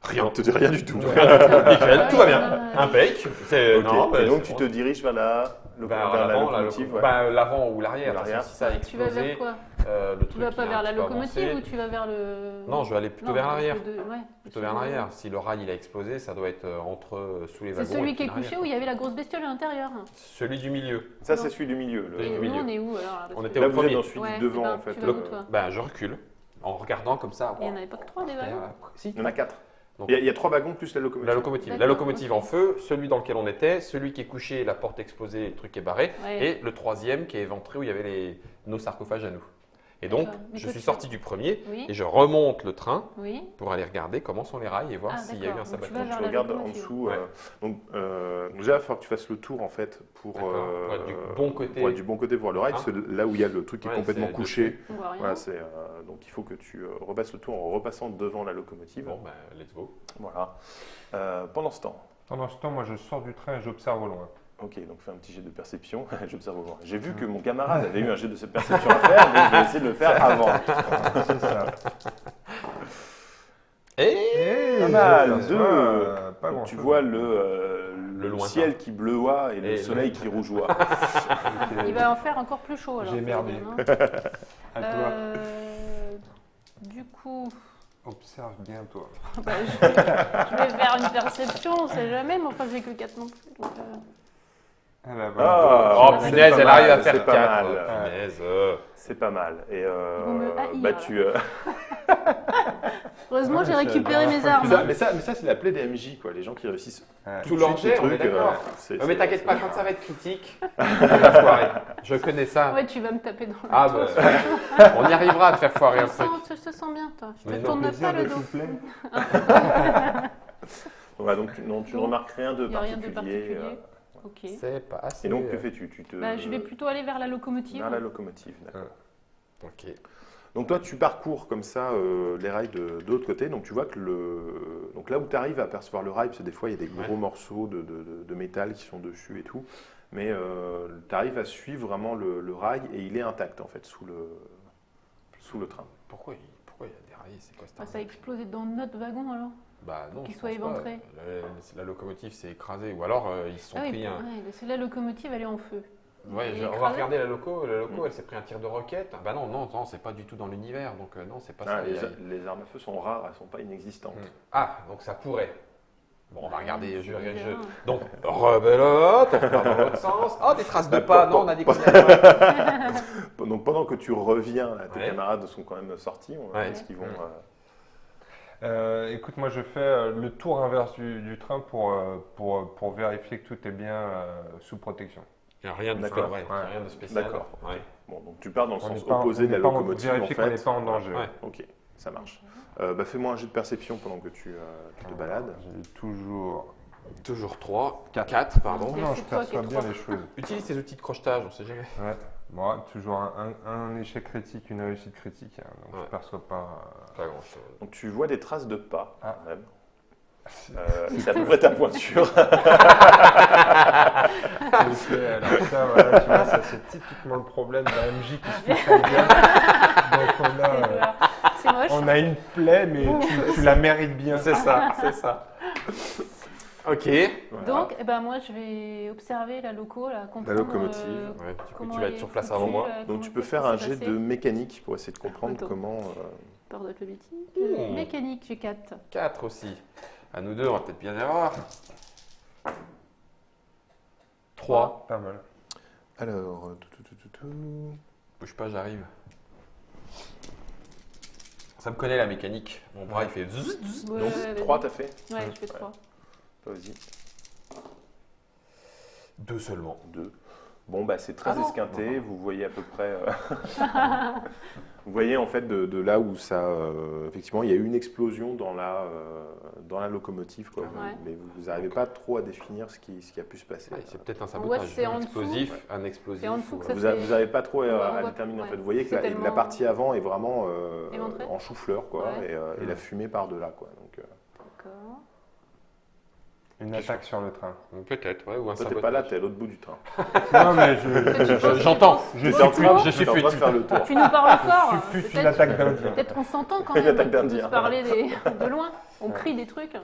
Rien. Ne te dis rien du tout. Nickel, tout va bien. Ah, Impec. C'est- Ok. Non, bah, Et donc, c'est tu bon. te diriges vers la locomotive. ouais. Bah, l'avant ou l'arrière. Ou parce que l'arrière. Si ça a Tu vas vers explosé, quoi? le Tu truc, vas pas il a vers un la petit peu locomotive avancé. ou tu vas vers le. Non, je vais aller plutôt Non, vers l'arrière. Ouais. Plutôt vers l'arrière. Si le rail il a explosé, ça doit être sous les C'est wagons. celui et qui est puis couché l'arrière. où il y avait la grosse bestiole à l'intérieur. Celui du milieu. Ça, Non. c'est celui du milieu. le- Et Et du nous, milieu. on est où alors là, parce On que- était Là, au vous êtes premier. dans celui Ouais, du devant, eh ben, en fait. tu vas où, toi Bah, je recule en regardant comme ça. Il n'y en avait pas que 3 des wagons. Si. Il y en a 4. Donc- Il y a 3 wagons plus la locomotive. La locomotive. La D'accord, locomotive ok. en feu, celui dans lequel on était, celui qui est couché, la porte explosée, le truc est barré, Ouais. et le troisième qui est éventré où il y avait nos sarcophages à nous. Et donc, D'accord. Mais je toi, suis tu- sorti du premier Oui. et je remonte le train Oui. pour aller regarder comment sont les rails et voir Ah, s'il y a eu un d'accord. Donc, tu sabotage. vas vers Tu la regardes en locomotive. dessous. Ouais. Déjà, il va falloir que tu fasses le tour en fait pour D'accord. Pour être du bon côté. pour être du bon côté voir le rail, Hein. parce que là où il y a le truc qui est Ouais, complètement c'est couché. On voit rien. Voilà, donc il faut que tu repasses le tour en repassant devant la locomotive. Bon, bah, let's go. Voilà. Pendant ce temps, Pendant ce temps, moi, je sors du train et j'observe au loin. ok, donc fais un petit jet de perception. J'observe au loin. J'ai vu que mon camarade avait eu un jet de perception à faire, donc je vais essayer de le faire avant. C'est ça. Et Et Pas mal, j'aperçois, deux. pas Donc, grand tu chose. vois le le lointain. ciel qui bleuoie et le Et soleil qui rougeoie. Il va en faire encore plus chaud alors. J'ai merdé. ça va bien, hein. À toi. Du coup, Observe bien, toi. bah, je vais faire une perception, on sait jamais, mais enfin j'ai que 4 non plus. Donc, Ah, bah, Ah, Oh c'est punaise, pas elle arrive à mal, faire c'est pas 4. mal. Punaise. C'est pas mal. Et vont me haïr, bah, là. tu, heureusement, j'ai Ouais, récupéré c'est mes la armes. mais ça c'est la plaie des MJ, quoi. Les gens qui réussissent Ouais. Tout de leur suite jet, les on est trucs, d'accord. c'est- Mais c'est- t'inquiète pas, c'est- quand ça va être critique, on va se foirer. Je connais ça. Ouais, tu vas me taper dans le Ah dos. bah, on y arrivera à te faire foirer un truc. Tu te sens bien, toi. Je Mais te non, tourne Plaisir pas le de dos. tout plaît. Ouais, donc non, tu ne remarques rien de Il n'y a rien de particulier. particulier. Ok. C'est pas assez. Et donc que fais-tu? Tu te Bah, je vais plutôt aller vers la locomotive. vers la locomotive. D'accord. Ok. Donc toi, tu parcours comme ça les rails de l'autre côté. Donc tu vois que donc là où tu arrives à apercevoir le rail, parce que des fois il y a des gros Ouais. morceaux de métal qui sont dessus et tout, mais tu arrives à suivre vraiment le rail et il est intact en fait sous le train. Pourquoi il y a des rails? C'est quoi cette Ah, ça a explosé dans notre wagon alors. Bah non. qu'il je soit pense pas. éventré. La locomotive s'est écrasée. Ou alors ils se sont Ah oui, pris un. ouais, c'est la locomotive, elle est en feu. Ouais, Il est on va écrasé. regarder la loco. La loco, elle s'est pris un tir de roquette. Bah non, c'est pas du tout dans l'univers. Donc non, c'est pas Ah, ça. les armes à feu sont rares, elles sont pas inexistantes. Ah, donc ça pourrait. Bon, on va regarder. C'est bizarre. Donc, rebelote, on repart dans l'autre sens. Oh, des traces de pas. Non, on a dit qu'on Donc pendant que tu reviens, là, tes Ouais. camarades sont quand même sortis. On va Ouais. voir ce qu'ils vont. Écoute, moi je fais le tour inverse du train pour vérifier que tout est bien sous protection. Il n'y a rien de, D'accord. ouais, Ouais. rien de spécial. D'accord. Ouais. Bon, donc tu pars dans le On sens n'est pas- opposé on de la n'est pas en- locomotive en vérifier qu'on fait. n'est pas en danger. Ouais. Ok, ça marche. Fais-moi un jet de perception pendant que tu te balades. J'ai toujours. Toujours 3, Quatre. 4, pardon. Et Non, c'est je toi qui perçois es bien trois. les choses. Utilise tes outils de crochetage, on sait jamais. Ouais. Moi, toujours un échec critique, une réussite critique. Hein, donc Ouais. je perçois pas. Pas grand chose. Donc tu vois des traces de pas Ah. quand même. C'est à peu près ta pointure. Ok, alors ça, voilà, tu vois, ça c'est typiquement le problème d'un MJ qui se fout de ta gueule. Donc C'est moche. on a une plaie, mais tu la mérites bien. C'est ça, c'est ça. Ok. Voilà. Donc, eh ben, moi, je vais observer la loco, là, comprendre, locomotive. Ouais, du coup, comment tu vas elle être est sur place foutue, avant moi. comment Donc tu peux qu'est-ce faire qui un s'est jet passé. de mécanique pour essayer de comprendre Attends. comment. Peur de politique. Mmh. Mécanique, j'ai 4. 4 aussi. À nous deux, on va peut-être bien erreur. 3. Pas mal. Alors. Bouge pas, j'arrive. Ça me connaît la mécanique. Mon bras il fait zzz, zzz. Ouais, Donc vas-y. 3 t'as fait. Ouais, je fais 3. Vas-y. 2 seulement. 2. Bon, bah, c'est très Ah non. esquinté. Vous voyez à peu près. Vous voyez en fait de là où ça. Effectivement, il y a eu une explosion dans la locomotive, quoi. Ouais. Mais vous n'arrivez pas trop à définir ce qui a pu se passer. Ouais, c'est peut-être un On voit sabotage. si c'est en un dessous. explosif. Un explosif. C'est en dessous que ça ou- Vous n'arrivez pas trop On à voit- déterminer. En ouais. fait. Vous voyez que C'est la tellement- partie avant est vraiment Éventrée. en chou-fleur, quoi, Ouais. et la fumée par-delà, quoi. Donc, D'accord. Une attaque sur le train. Peut-être, ouais, ou un toi, t'es sabotage. pas là, t'es à l'autre bout du train. Non, mais J'entends. je T'es en suis train- je suis t'es en train de pute. faire le tour. Tu nous parles fort. plus une Peut-être attaque d'Indien. peut-être on s'entend quand Une même. attaque On peut d'Indien. se parler de loin. On crie des trucs.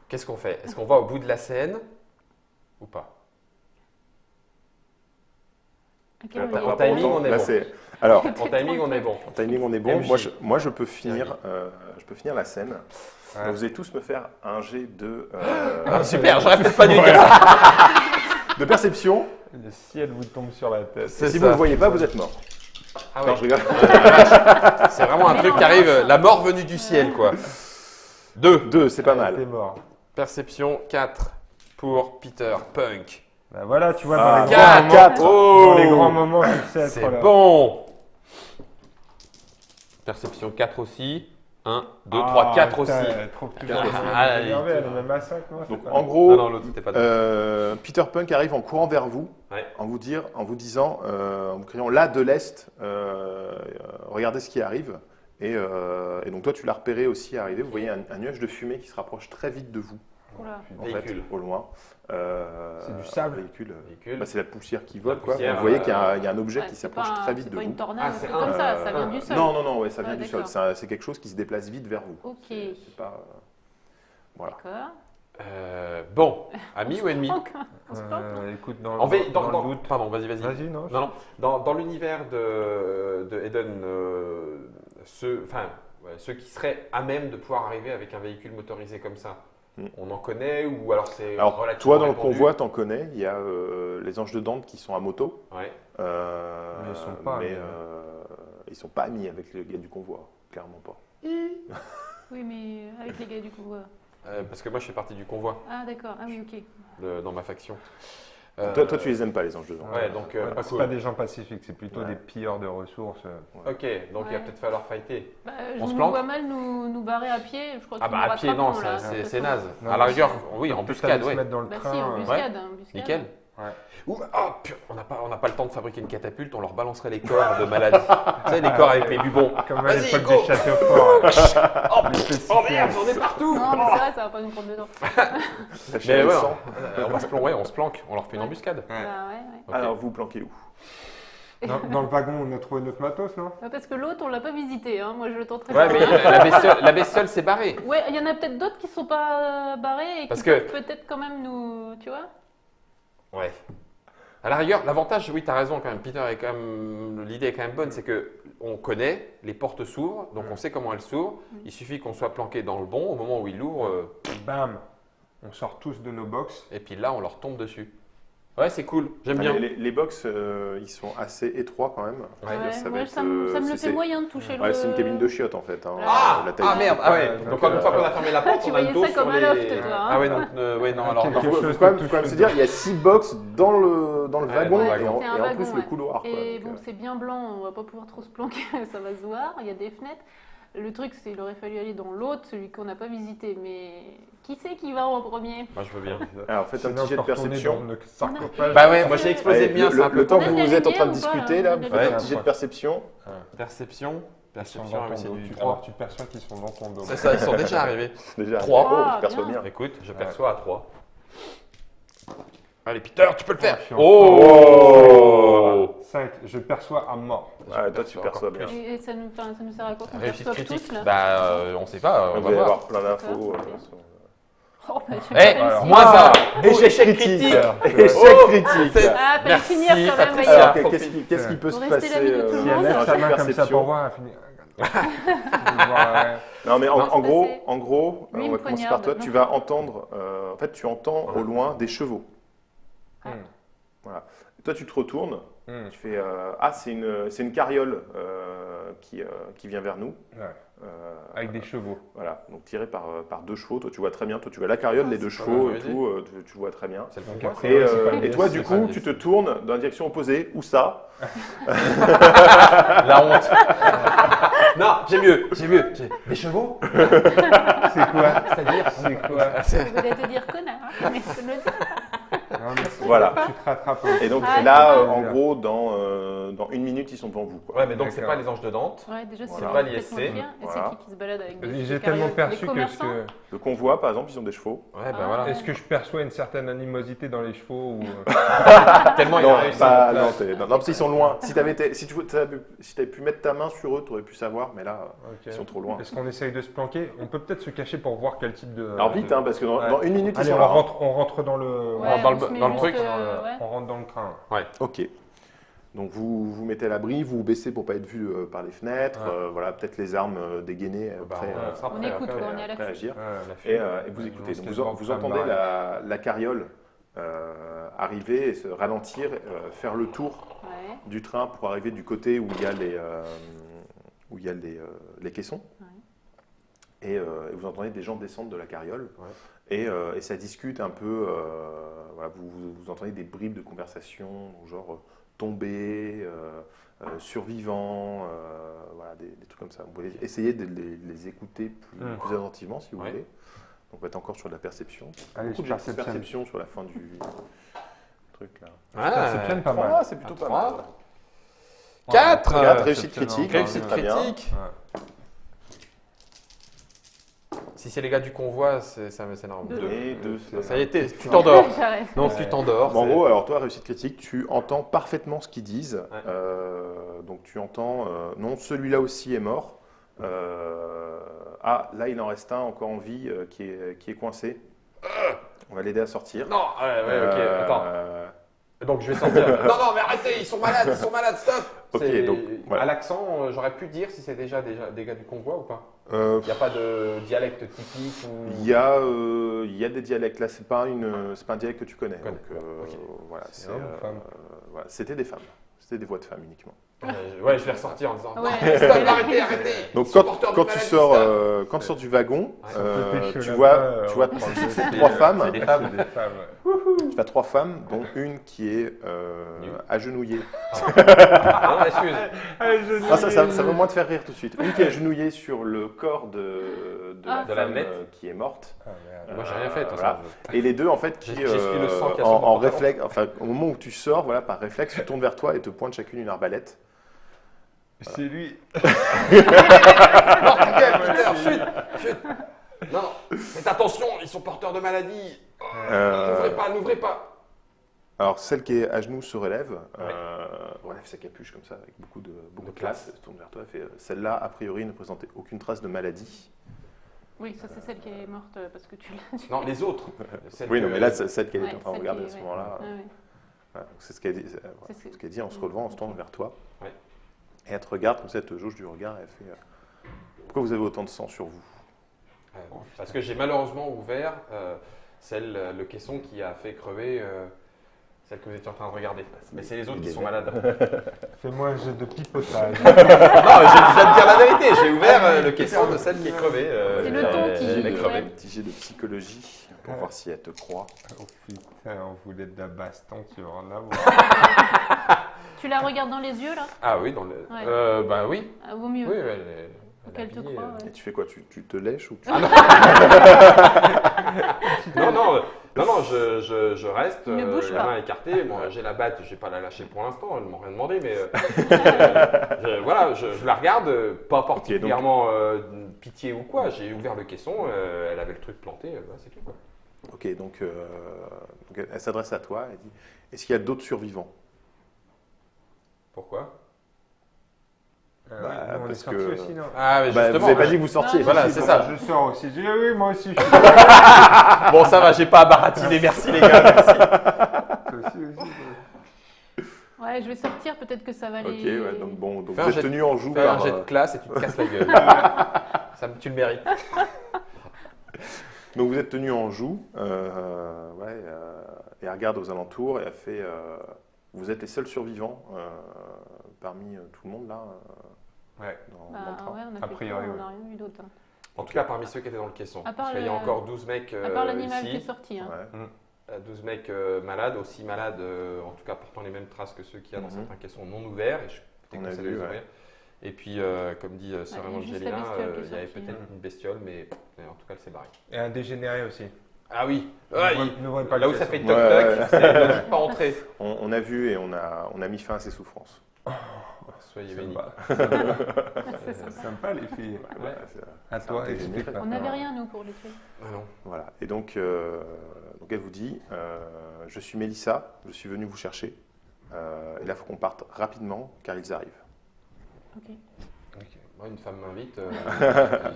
Qu'est-ce qu'on fait? Est-ce qu'on va au bout de la scène ou pas? À quelle heure En il est timing, on est Là, bon. Alors, En timing, on est bon. en timing, on est bon. MJ. Moi, je peux finir la scène. Ouais. Donc, vous allez tous me faire un jet Ah, super, j'aurais peut-être pas dû dire ça. de perception. Le ciel vous tombe sur la tête. C'est Si ça. vous ne le voyez pas, vous êtes mort. Ah Non, ouais. je rigole. C'est vraiment un truc qui arrive, la mort venue du ciel, quoi. 2. 2, c'est pas T'es mal. mort. Perception 4 pour Peter Punk. Bah voilà, tu vois, Ah, dans les grands moments, quatre. dans les Oh, grands moments, tu sais être c'est là. bon. Perception 4 aussi. 1, 2, 3, 4 aussi. Elle trouve toujours Ah, que ah, c'est énervé, elle est même à 5, non? Donc, c'est pas- en gros, Non, non, l'autre, c'était pas Peter Punk arrive en courant vers vous, Ouais. en vous disant, en vous criant là de l'est, regardez ce qui arrive. Et donc toi, tu l'as repéré aussi arriver. Vous voyez un nuage de fumée qui se rapproche très vite de vous, Oula. en Véhicule. fait, au loin. C'est du sable. Véhicule. Véhicule. Bah, c'est la poussière qui vole, quoi. poussière, Vous voyez qu'il y a un objet Ouais, qui c'est s'approche pas un- très vite c'est de pas vous. une tornade, Ah, un c'est truc comme ça, ça vient du sol. Non, ouais, ça vient Ah, du sol. d'accord. C'est quelque chose qui se déplace vite vers vous. Ok, C'est pas, voilà. d'accord. Bon, ami ou ennemi? On se planque, non Écoute, dans le doute. Pardon, vas-y. Vas-y, non. Non. Dans l'univers de Eden, ceux qui seraient à même de pouvoir arriver avec un véhicule motorisé comme ça, on en connaît ou alors c'est Alors, relativement toi, dans le répandu? convoi, t'en connais. Il y a les anges de Dante qui sont à moto. Ouais. Mais ils sont pas amis. Ils sont pas amis avec les gars du convoi. Clairement pas. Oui, mais avec les gars du coup. Parce que moi, je fais partie du convoi Ah, d'accord. Ah oui, ok. dans ma faction. Toi, tu les aimes pas, les anges de Dante. Ouais, donc pas c'est cool. pas des gens pacifiques, c'est plutôt Ouais. des pilleurs de ressources. Ok, donc il va Ouais. peut-être falloir fighter. Je On se nous planque vois mal nous barrer à pied. Je crois Ah qu'ils bah nous à pied, non, rattraperont, là, c'est façon. naze. Non, À la mais rigueur, c'est- oui, en Peut-être aller buscade, se ouais. mettre dans le Bah train. si, en buscade. Buscade. Nickel. Ouais. Ou, on n'a pas le temps de fabriquer une catapulte, on leur balancerait les corps de malades. Tu sais, les corps avec les bubons. Comme à Vas-y, l'époque go. des châteaux forts. Oh merde, j'en ai partout. Non, mais c'est vrai, ça va pas nous prendre dedans. La chair Mais et le ouais, sang. on se planque, on leur fait une embuscade. Ouais. Bah ouais. Ok. Alors, vous planquez où? Dans le wagon, on a trouvé notre matos, non? Parce que l'autre, on l'a pas visité. Hein. Moi, je le tenterai Ouais, pas. mais la bestiole s'est barrée. Ouais, il y en a peut-être d'autres qui sont pas barrés et Parce qui que- peuvent peut-être quand même nous. Tu vois? Ouais. À la rigueur, l'avantage, oui, tu as raison quand même, Peter, l'idée est quand même bonne, c'est que on connaît, les portes s'ouvrent, donc on sait comment elles s'ouvrent. Il suffit qu'on soit planqué dans le bon, au moment où il l'ouvre, Bam! On sort tous de nos box. et puis là, on leur tombe dessus. Ouais, c'est cool, j'aime bien. Les box, ils sont assez étroits quand même. Ouais, Ouais, ça va moi, être, ça me le c'est- fait moyen de toucher le. Ouais, c'est une cabine de chiottes en fait. Hein, Ah la taille Ah du- merde, ah ouais. Donc, Donc une fois qu'on a fermé la porte, tu on a le voyais dos ça sur comme un les... loft, toi, hein. Ah ouais, donc, ouais, non, alors... Quelque non. Il faut chose quand qui même touche se dire, il y a 6 box dans le Ouais, wagon dans le et wagon. en, C'est un et en wagon, plus le ouais. couloir. Quoi, Et donc, bon, c'est bien blanc, on va pas pouvoir trop se planquer, ça va se voir. Il y a des fenêtres. Le truc, c'est qu'il aurait fallu aller dans l'autre, celui qu'on n'a pas visité. Mais qui c'est qui va en premier? Moi, je veux bien. Alors faites un Sinon, petit jet de on peut retourner perception. dans le sarcophage. Bah ouais, moi j'ai explosé Allez, le mien, c'est un peu le temps On que a de la vous êtes en train de lumière ou pas, discuter là là, On a vous de la faites un lumière. petit jet de perception. Perception, Ils sont perception, dans oui, ton c'est dos. du Alors 3. tu perçois qu'ils sont dans ton dos. C'est ça, ils sont déjà arrivés. Déjà, 3. Oh, Ah, je perçois bien. bien. Écoute, je perçois à 3. Allez, Peter, tu peux le faire. Chiant. Oh 5, je perçois à mort. Ouais, toi tu perçois perçois encore bien. Et ça nous sert à quoi qu'on Réussite perçoive critique. tous là? Bah, on sait pas, on Vous va allez voir. avoir plein d'infos. Oh, bah, j'ai Eh, pas réussi. moins Ah, ça. Échec critique. Échec critique. c'est- Ah, fallait Merci, finir quand même, Patricia. voyons. Alors, faut qu'est-ce qui peut Faut se rester passer l'ami de tout le Si monde. elle lève dans sa un jet main de comme ça perception pour voir, elle finit. Ouais. Non, mais va se en gros, passer on Lui, va me commencer par toi. poignarde. Tu vas entendre, en fait, tu entends au loin des chevaux. Ah. Voilà. Et toi, tu te retournes, Hmm. tu fais ah, c'est une carriole qui vient vers nous. Ouais. Euh, Avec des chevaux. Voilà, donc tiré par deux chevaux. Toi, tu vois très bien. Toi, tu vois la carriole, Ah, les deux c'est chevaux pas mal, et tout. Tu vois très bien. C'est le Donc convoi, après, ça. Et, c'est pas et une toi, pièce, du c'est pas coup, une tu te tournes dans la direction opposée. Où ça? La honte. Non, j'ai mieux. Des chevaux. C'est quoi? C'est-à-dire C'est quoi? Je voulais te dire connard, hein, mais je ne le dis pas. Non, mais c'est- Voilà. Tu te rattrapes. Et donc Ah, là, d'accord. en gros, dans une minute, ils sont devant vous. Quoi. Ouais, mais donc c'est D'accord. pas les anges de Dante. Ouais, déjà, c'est Voilà. pas complètement l'ISC. bien. Et Voilà. c'est qui se balade avec des J'ai des tellement carrioles, perçu des que commerçants. Le convoi, par exemple, ils ont des chevaux. Ouais, bah Ah. voilà. Est-ce que je perçois une certaine animosité dans les chevaux ou... Tellement il Non, a réussi. pas, non, non, parce qu'ils sont loin. Si tu avais pu mettre ta main sur eux, tu aurais pu savoir, mais là, Ok. ils sont trop loin. Est-ce qu'on essaye de se planquer? On peut peut-être se cacher pour voir quel type de... Alors vite, hein, parce que Ouais. dans une minute, ils Allez, sont on là. rentre dans le... Ouais, rentre dans le- on se met dans le juste, truc. ouais. On rentre dans le train. Ok. Donc vous vous mettez à l'abri, vous vous baissez pour pas être vu par les fenêtres. Ouais. voilà, peut-être les armes dégainées Bah, prêts, on sera On prêt écoute, après. quoi, on est à la prêts à fin. agir. La Et, fille. et vous écoutez. Donc, On se vous, laisse vous voir entendez Pam la carriole arriver et se ralentir, faire le tour Ouais. du train pour arriver du côté où il y a les caissons. Ouais. Et vous entendez des gens descendre de la carriole. Ouais. Et ça discute un peu. Voilà, vous entendez des bribes de conversation, donc genre tombé, survivant, voilà, des trucs comme ça. Vous pouvez essayer de les écouter plus attentivement si vous Ouais. voulez. Donc on va être encore sur de la perception. Allez, Beaucoup je de perceptionne. perception sur la fin du truc là. Perceptionne pas mal. Ah, c'est plutôt pas trois. mal. 4 Regarde, réussite critique. Réussite très bien. critique. Ouais. Si c'est les gars du convoi, c'est énorme. Deux. Et deux. Ça y est, tu t'endors. J'arrête. Non, tu t'endors. En c'est- gros, alors toi, réussite critique, tu entends parfaitement ce qu'ils disent. Ouais. Donc tu entends, non, celui-là aussi est mort. Ah, là, il en reste un encore en vie qui est coincé. On va l'aider à sortir. Non, ouais, ok, attends. Donc je vais sortir. Non, mais arrêtez, ils sont malades, stop. Ok, C'est- donc, voilà. À l'accent, j'aurais pu dire si c'est déjà des gars du convoi ou pas. Il n'y a pas de dialecte typique ou... Il y a des dialectes. Là, c'est pas un dialecte que tu connais. Connais, Donc, ok. voilà, C'est homme ou femme voilà, c'était des femmes. C'était des voix de femmes uniquement. Ouais, je vais ressortir en disant Ouais. non, stop, arrêtez. Donc Ils sont quand, porteurs de quand tu maladie, sors, stop. quand tu sors du wagon, Pécho tu là-bas, vois on prend ces des trois filles, femmes. c'est des femmes. Des femmes. Tu as trois femmes, dont une qui est Nue. agenouillée. Non, excuse. Ah, ça va moins te faire rire tout de suite. Une qui est agenouillée sur le corps de la De la femme nette. qui est morte. Ah, merde. Moi, j'ai rien fait. de toute Voilà. façon. Et les deux, en fait, qui, J'essuie le sang qu'il y a sur mon en pantalon. réflexe, enfin, au moment où tu sors, voilà, par réflexe, tu tournes vers toi et te pointent chacune une arbalète. C'est lui. Non, ta gueule, Peter, chut. Non, faites attention, ils sont porteurs de maladies. N'ouvrez pas. Alors, celle qui est à genoux se relève, Ouais. relève sa capuche comme ça, avec beaucoup de classe. classe, se tourne vers toi et fait celle-là, a priori, ne présentait aucune trace de maladie. Oui, ça c'est celle qui est morte parce que tu l'as dit. Non, les autres. Celles Oui, non, que- mais là, c'est celle qu'elle Ouais, est en train de celle regarder qui- à ce ouais. moment-là. Ouais, ouais. Voilà, donc c'est ce qu'elle dit, C'est- ce qu'elle dit en se relevant, en se tournant vers toi. Ouais. Et elle te regarde comme ça, elle te jauge du regard et elle fait pourquoi vous avez autant de sang sur vous? Parce que j'ai malheureusement ouvert le caisson qui a fait crever celle que vous étiez en train de regarder. Mais c'est les autres qui sont malades. Fais-moi un jeu de pipotage. Non, je viens de dire la vérité. J'ai ouvert le caisson de celle qui est crevée. C'est le ton qui- Elle est crevée. ouais. Un petit jet de psychologie pour voir si elle te croit. Oh putain, on voulait de la baston, tu vas en avoir. Tu la regardes dans les yeux là? Ah oui, dans le. Ouais. Bah oui. Ah, vaut mieux. Oui, elle est. Faut qu'elle te habillée, croie. Et Ouais. tu fais quoi? Tu te lèches ou tu... Non, je reste, Ne bouge la pas. main écartée. Bon, j'ai la batte, je vais pas la lâcher pour l'instant, elles m'ont rien demandé, mais voilà, je la regarde, pas particulièrement pitié ou quoi. J'ai ouvert le caisson, elle avait le truc planté, c'est tout quoi. Ok, donc elle s'adresse à toi, elle dit est-ce qu'il y a d'autres survivants? Pourquoi? Ah Bah, oui, nous, on est parce sortis que- aussi, non? Ah, mais Bah, vous justement. n'avez pas dit que vous sortiez. Non, Voilà, Si, c'est bon, ça. Je sors aussi. J'ai dit, oui, moi aussi, je suis Bon, ça va, j'ai pas à baratiner, merci les gars, merci. aussi. Ouais, je vais sortir, peut-être que ça va Ok, les. ouais, donc bon, donc Fais un vous jet êtes de- tenu en joue Fais un par... jet de classe et tu te casses la gueule. Tu le mérites. Donc vous êtes tenu en joue, et elle regarde aux alentours et elle fait vous êtes les seuls survivants parmi tout le monde là Ouais. dans Bah le train. ouais, on a A fait priori, quoi, on ouais. n'a rien vu d'autre. Hein. En tout cas, parmi ceux qui étaient dans le caisson. À part Parce qu'il y a le- encore 12 mecs À part l'animal qui est ici. sorti. Hein. Ouais. 12 mecs malades, aussi malades, en tout cas portant les mêmes traces que ceux qu'il y a dans Mhm. certains caissons non ouverts. Et je t'ai On a conseillé de vu, les ouais. ouvrir. Et puis, comme dit Sœur il y a juste la Evangelina, bestiole qui est il y avait sortie, peut-être hein. une bestiole, mais en tout cas, elle s'est barrée. Et un dégénéré aussi. Ah oui, N'ouvrez pas là le où ça caisson. fait Ouais, ouais. toc-toc, c'est ne dites pas entrer. On a vu et on a mis fin à ses souffrances. Soyez bénis. C'est Sympa, les filles. Ouais. Voilà, c'est- À toi, c'est explique généreux. On maintenant. n'avait rien, nous, pour les tuer. Ah non. Voilà. Et donc elle vous dit je suis Mélissa, je suis venue vous chercher. Et là, il faut qu'on parte rapidement car ils arrivent. Ok. Moi, une femme m'invite,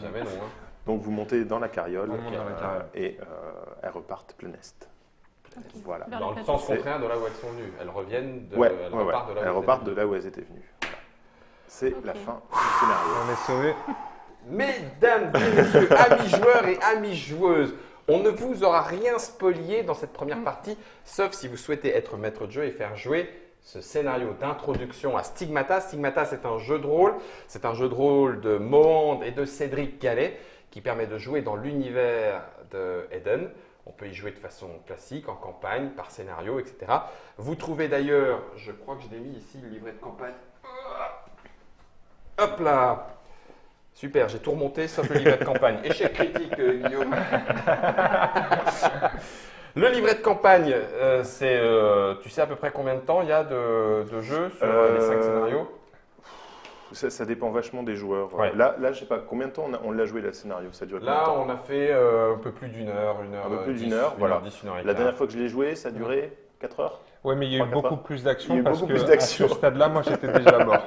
jamais non. Hein. Donc vous montez dans la carriole, On monte dans la carriole. et elles repartent plein est. Ok. Voilà. Vers Dans le le plateau. sens contraire de là où elles sont venues. Elles reviennent, Ouais, elles ouais, repartent de là où elles elles repartent étaient de là où elles étaient venues. Voilà. C'est Ok. la fin du scénario. On est sauvés. Mesdames et messieurs, amis joueurs et amies joueuses, on ne vous aura rien spolié dans cette première partie, sauf si vous souhaitez être maître de jeu et faire jouer ce scénario d'introduction à Stigmata. Stigmata, c'est un jeu de rôle. C'est un jeu de rôle de Mohand et de Cédric Gallet qui permet de jouer dans l'univers de Eden. On peut y jouer de façon classique, en campagne, par scénario, etc. Vous trouvez d'ailleurs, je crois que je l'ai mis ici, le livret de campagne. Hop là! Super, j'ai tout remonté sauf le livret de campagne. Échec critique, Guillaume. Le livret de campagne, c'est. Tu sais à peu près combien de temps il y a de jeu sur les 5 scénarios? Ça dépend vachement des joueurs. Ouais. Là, je sais pas, combien de temps on l'a joué, le scénario? Ça dure combien de Là, temps? on a fait un peu plus d'une heure, Un peu plus d'une heure, voilà. 10, une heure et La quart. dernière fois que je l'ai joué, ça a duré 4 heures. Ouais, mais il y a eu 3-4 beaucoup heures. plus Il y d'action a eu parce beaucoup que plus à d'action. ce stade-là, moi, j'étais déjà mort.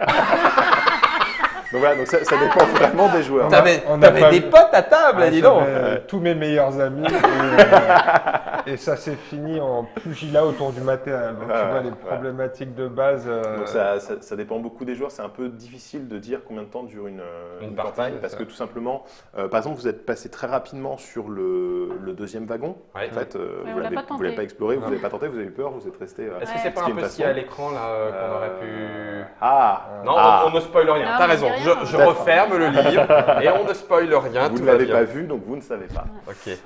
Donc voilà, donc ça dépend vraiment des joueurs. T'avais- T'avais des potes à table, Ah, dis donc. j'avais tous mes meilleurs amis et ça s'est fini en pugilat autour du matériel. Donc, tu vois, les problématiques de base. Donc ça dépend beaucoup des joueurs. C'est un peu difficile de dire combien de temps dure une partie, campagne parce que tout simplement, par exemple, vous êtes passé très rapidement sur le deuxième wagon. Ouais. En fait, on vous l'a pas l'avez tenté. pas exploré, vous n'avez pas tenté, vous avez eu peur, vous êtes resté. Est-ce que Ouais. c'est pas Ce qui un est peu une ce qu'il y a à façon. l'écran là qu'on aurait pu... Ah Non, ah. on ne spoil rien. Non, T'as on raison. dit rien. Je D'accord. referme le livre et on ne spoil rien. Vous tout ne va l'avez bien. pas vu, donc vous ne savez pas. Ok.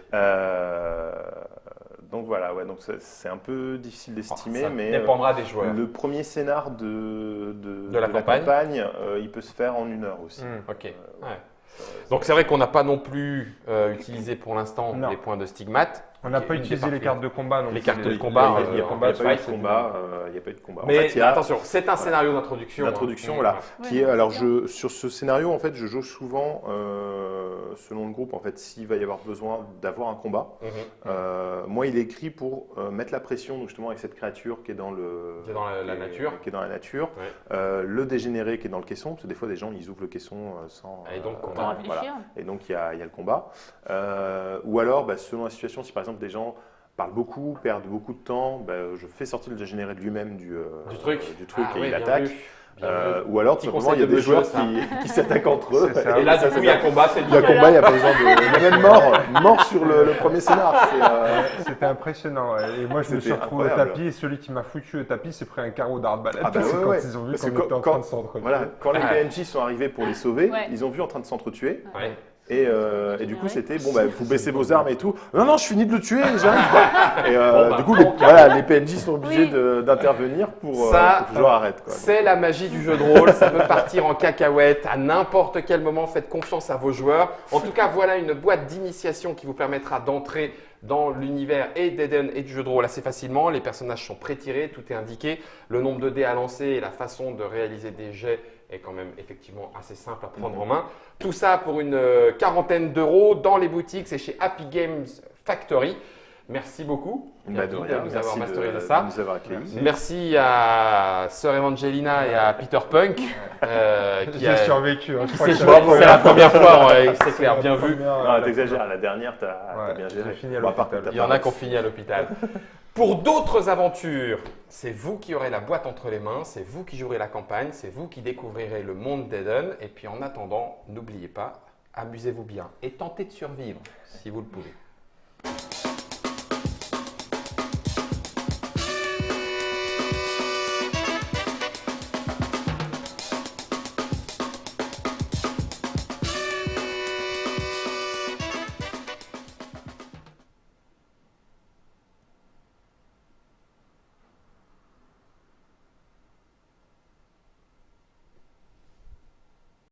Donc voilà, ouais, donc c'est un peu difficile d'estimer, Ça mais dépendra des joueurs. le premier scénar de la campagne. il peut se faire en 1 heure aussi. Ok. Ouais. Donc c'est vrai qu'on n'a pas non plus utilisé pour l'instant Non. les points de stigmate. On n'a qui est pas une des utilisé les parties. cartes de combat. donc Les cartes c'est de combat, Il n'y a, combat, pas eu fight, de combat. Il n'y a pas eu de combat. En Mais fait, il y a attention, c'est un scénario d'introduction. l'introduction, hein. voilà, Ouais, qui est non, alors c'est bien. sur ce scénario en fait, je jauge souvent selon le groupe en fait s'il va y avoir besoin d'avoir un combat. Mhm. Moi, il est écrit pour mettre la pression donc, justement avec cette créature qui est dans C'est dans la nature. qui est dans la nature, Ouais. le dégénéré qui est dans le caisson, parce que des fois des gens ils ouvrent le caisson sans. Et donc, on Faut va réfléchir. Et donc il y a le combat. Ou alors, selon la situation, si par exemple des gens parlent beaucoup, perdent beaucoup de temps, je fais sortir le dégénéré de lui-même du truc Ah et oui, il bien attaque. vu. Bien vu. Ou alors, tout Petit simplement, il y a conseil de des joueurs jeu, ça. qui s'attaquent entre eux. C'est ça. Et là, du coup, il y a combat, c'est Il y a combat, il n'y a pas besoin de. Il y a même mort sur le premier scénar. C'était impressionnant. Et moi, je me suis C'était retrouvé au incroyable. tapis et celui qui m'a foutu au tapis s'est pris un carreau d'arbalète. Ah bah C'est ouais, quand ouais. ils ont vu Parce qu'on que était en quand- train de s'entretuer. Voilà, quand les Ouais. PNJ sont arrivés pour les sauver, Ouais. ils ont vu en train de s'entretuer. Ouais. Et du coup, Ouais. c'était vous baissez vos armes et tout. Non, je finis de le tuer, j'arrive. Et Bon, du coup, bon, les PNJ sont obligés Oui. d'intervenir pour Ça, que le joueur arrête. Quoi. C'est la magie du jeu de rôle, ça peut partir en cacahuète à n'importe quel moment, faites confiance à vos joueurs. En tout cas, voilà une boîte d'initiation qui vous permettra d'entrer dans l'univers et d'Eden et du jeu de rôle assez facilement. Les personnages sont pré-tirés, tout est indiqué. Le nombre de dés à lancer et la façon de réaliser des jets est quand même effectivement assez simple à prendre en main. Tout ça pour une quarantaine d'euros dans les boutiques, c'est chez Happy Games Factory. Merci beaucoup De David, rien, de nous avoir merci masterisé de ça. nous avoir accueillis. Merci à Sœur Evangelina et à Peter Punk qui J'ai survécu. Hein, je crois c'est que c'est la première fois, ouais, c'est clair, bien vu. Non, t'exagères, la dernière, t'as Ouais, bien géré. j'ai fini à Bon, par l'hôpital. contre, Il y en a qui ont fini à l'hôpital. Pour d'autres aventures, c'est vous qui aurez la boîte entre les mains, c'est vous qui jouerez la campagne, c'est vous qui découvrirez le monde d'Eden. Et puis en attendant, n'oubliez pas, amusez-vous bien et tentez de survivre si vous le pouvez.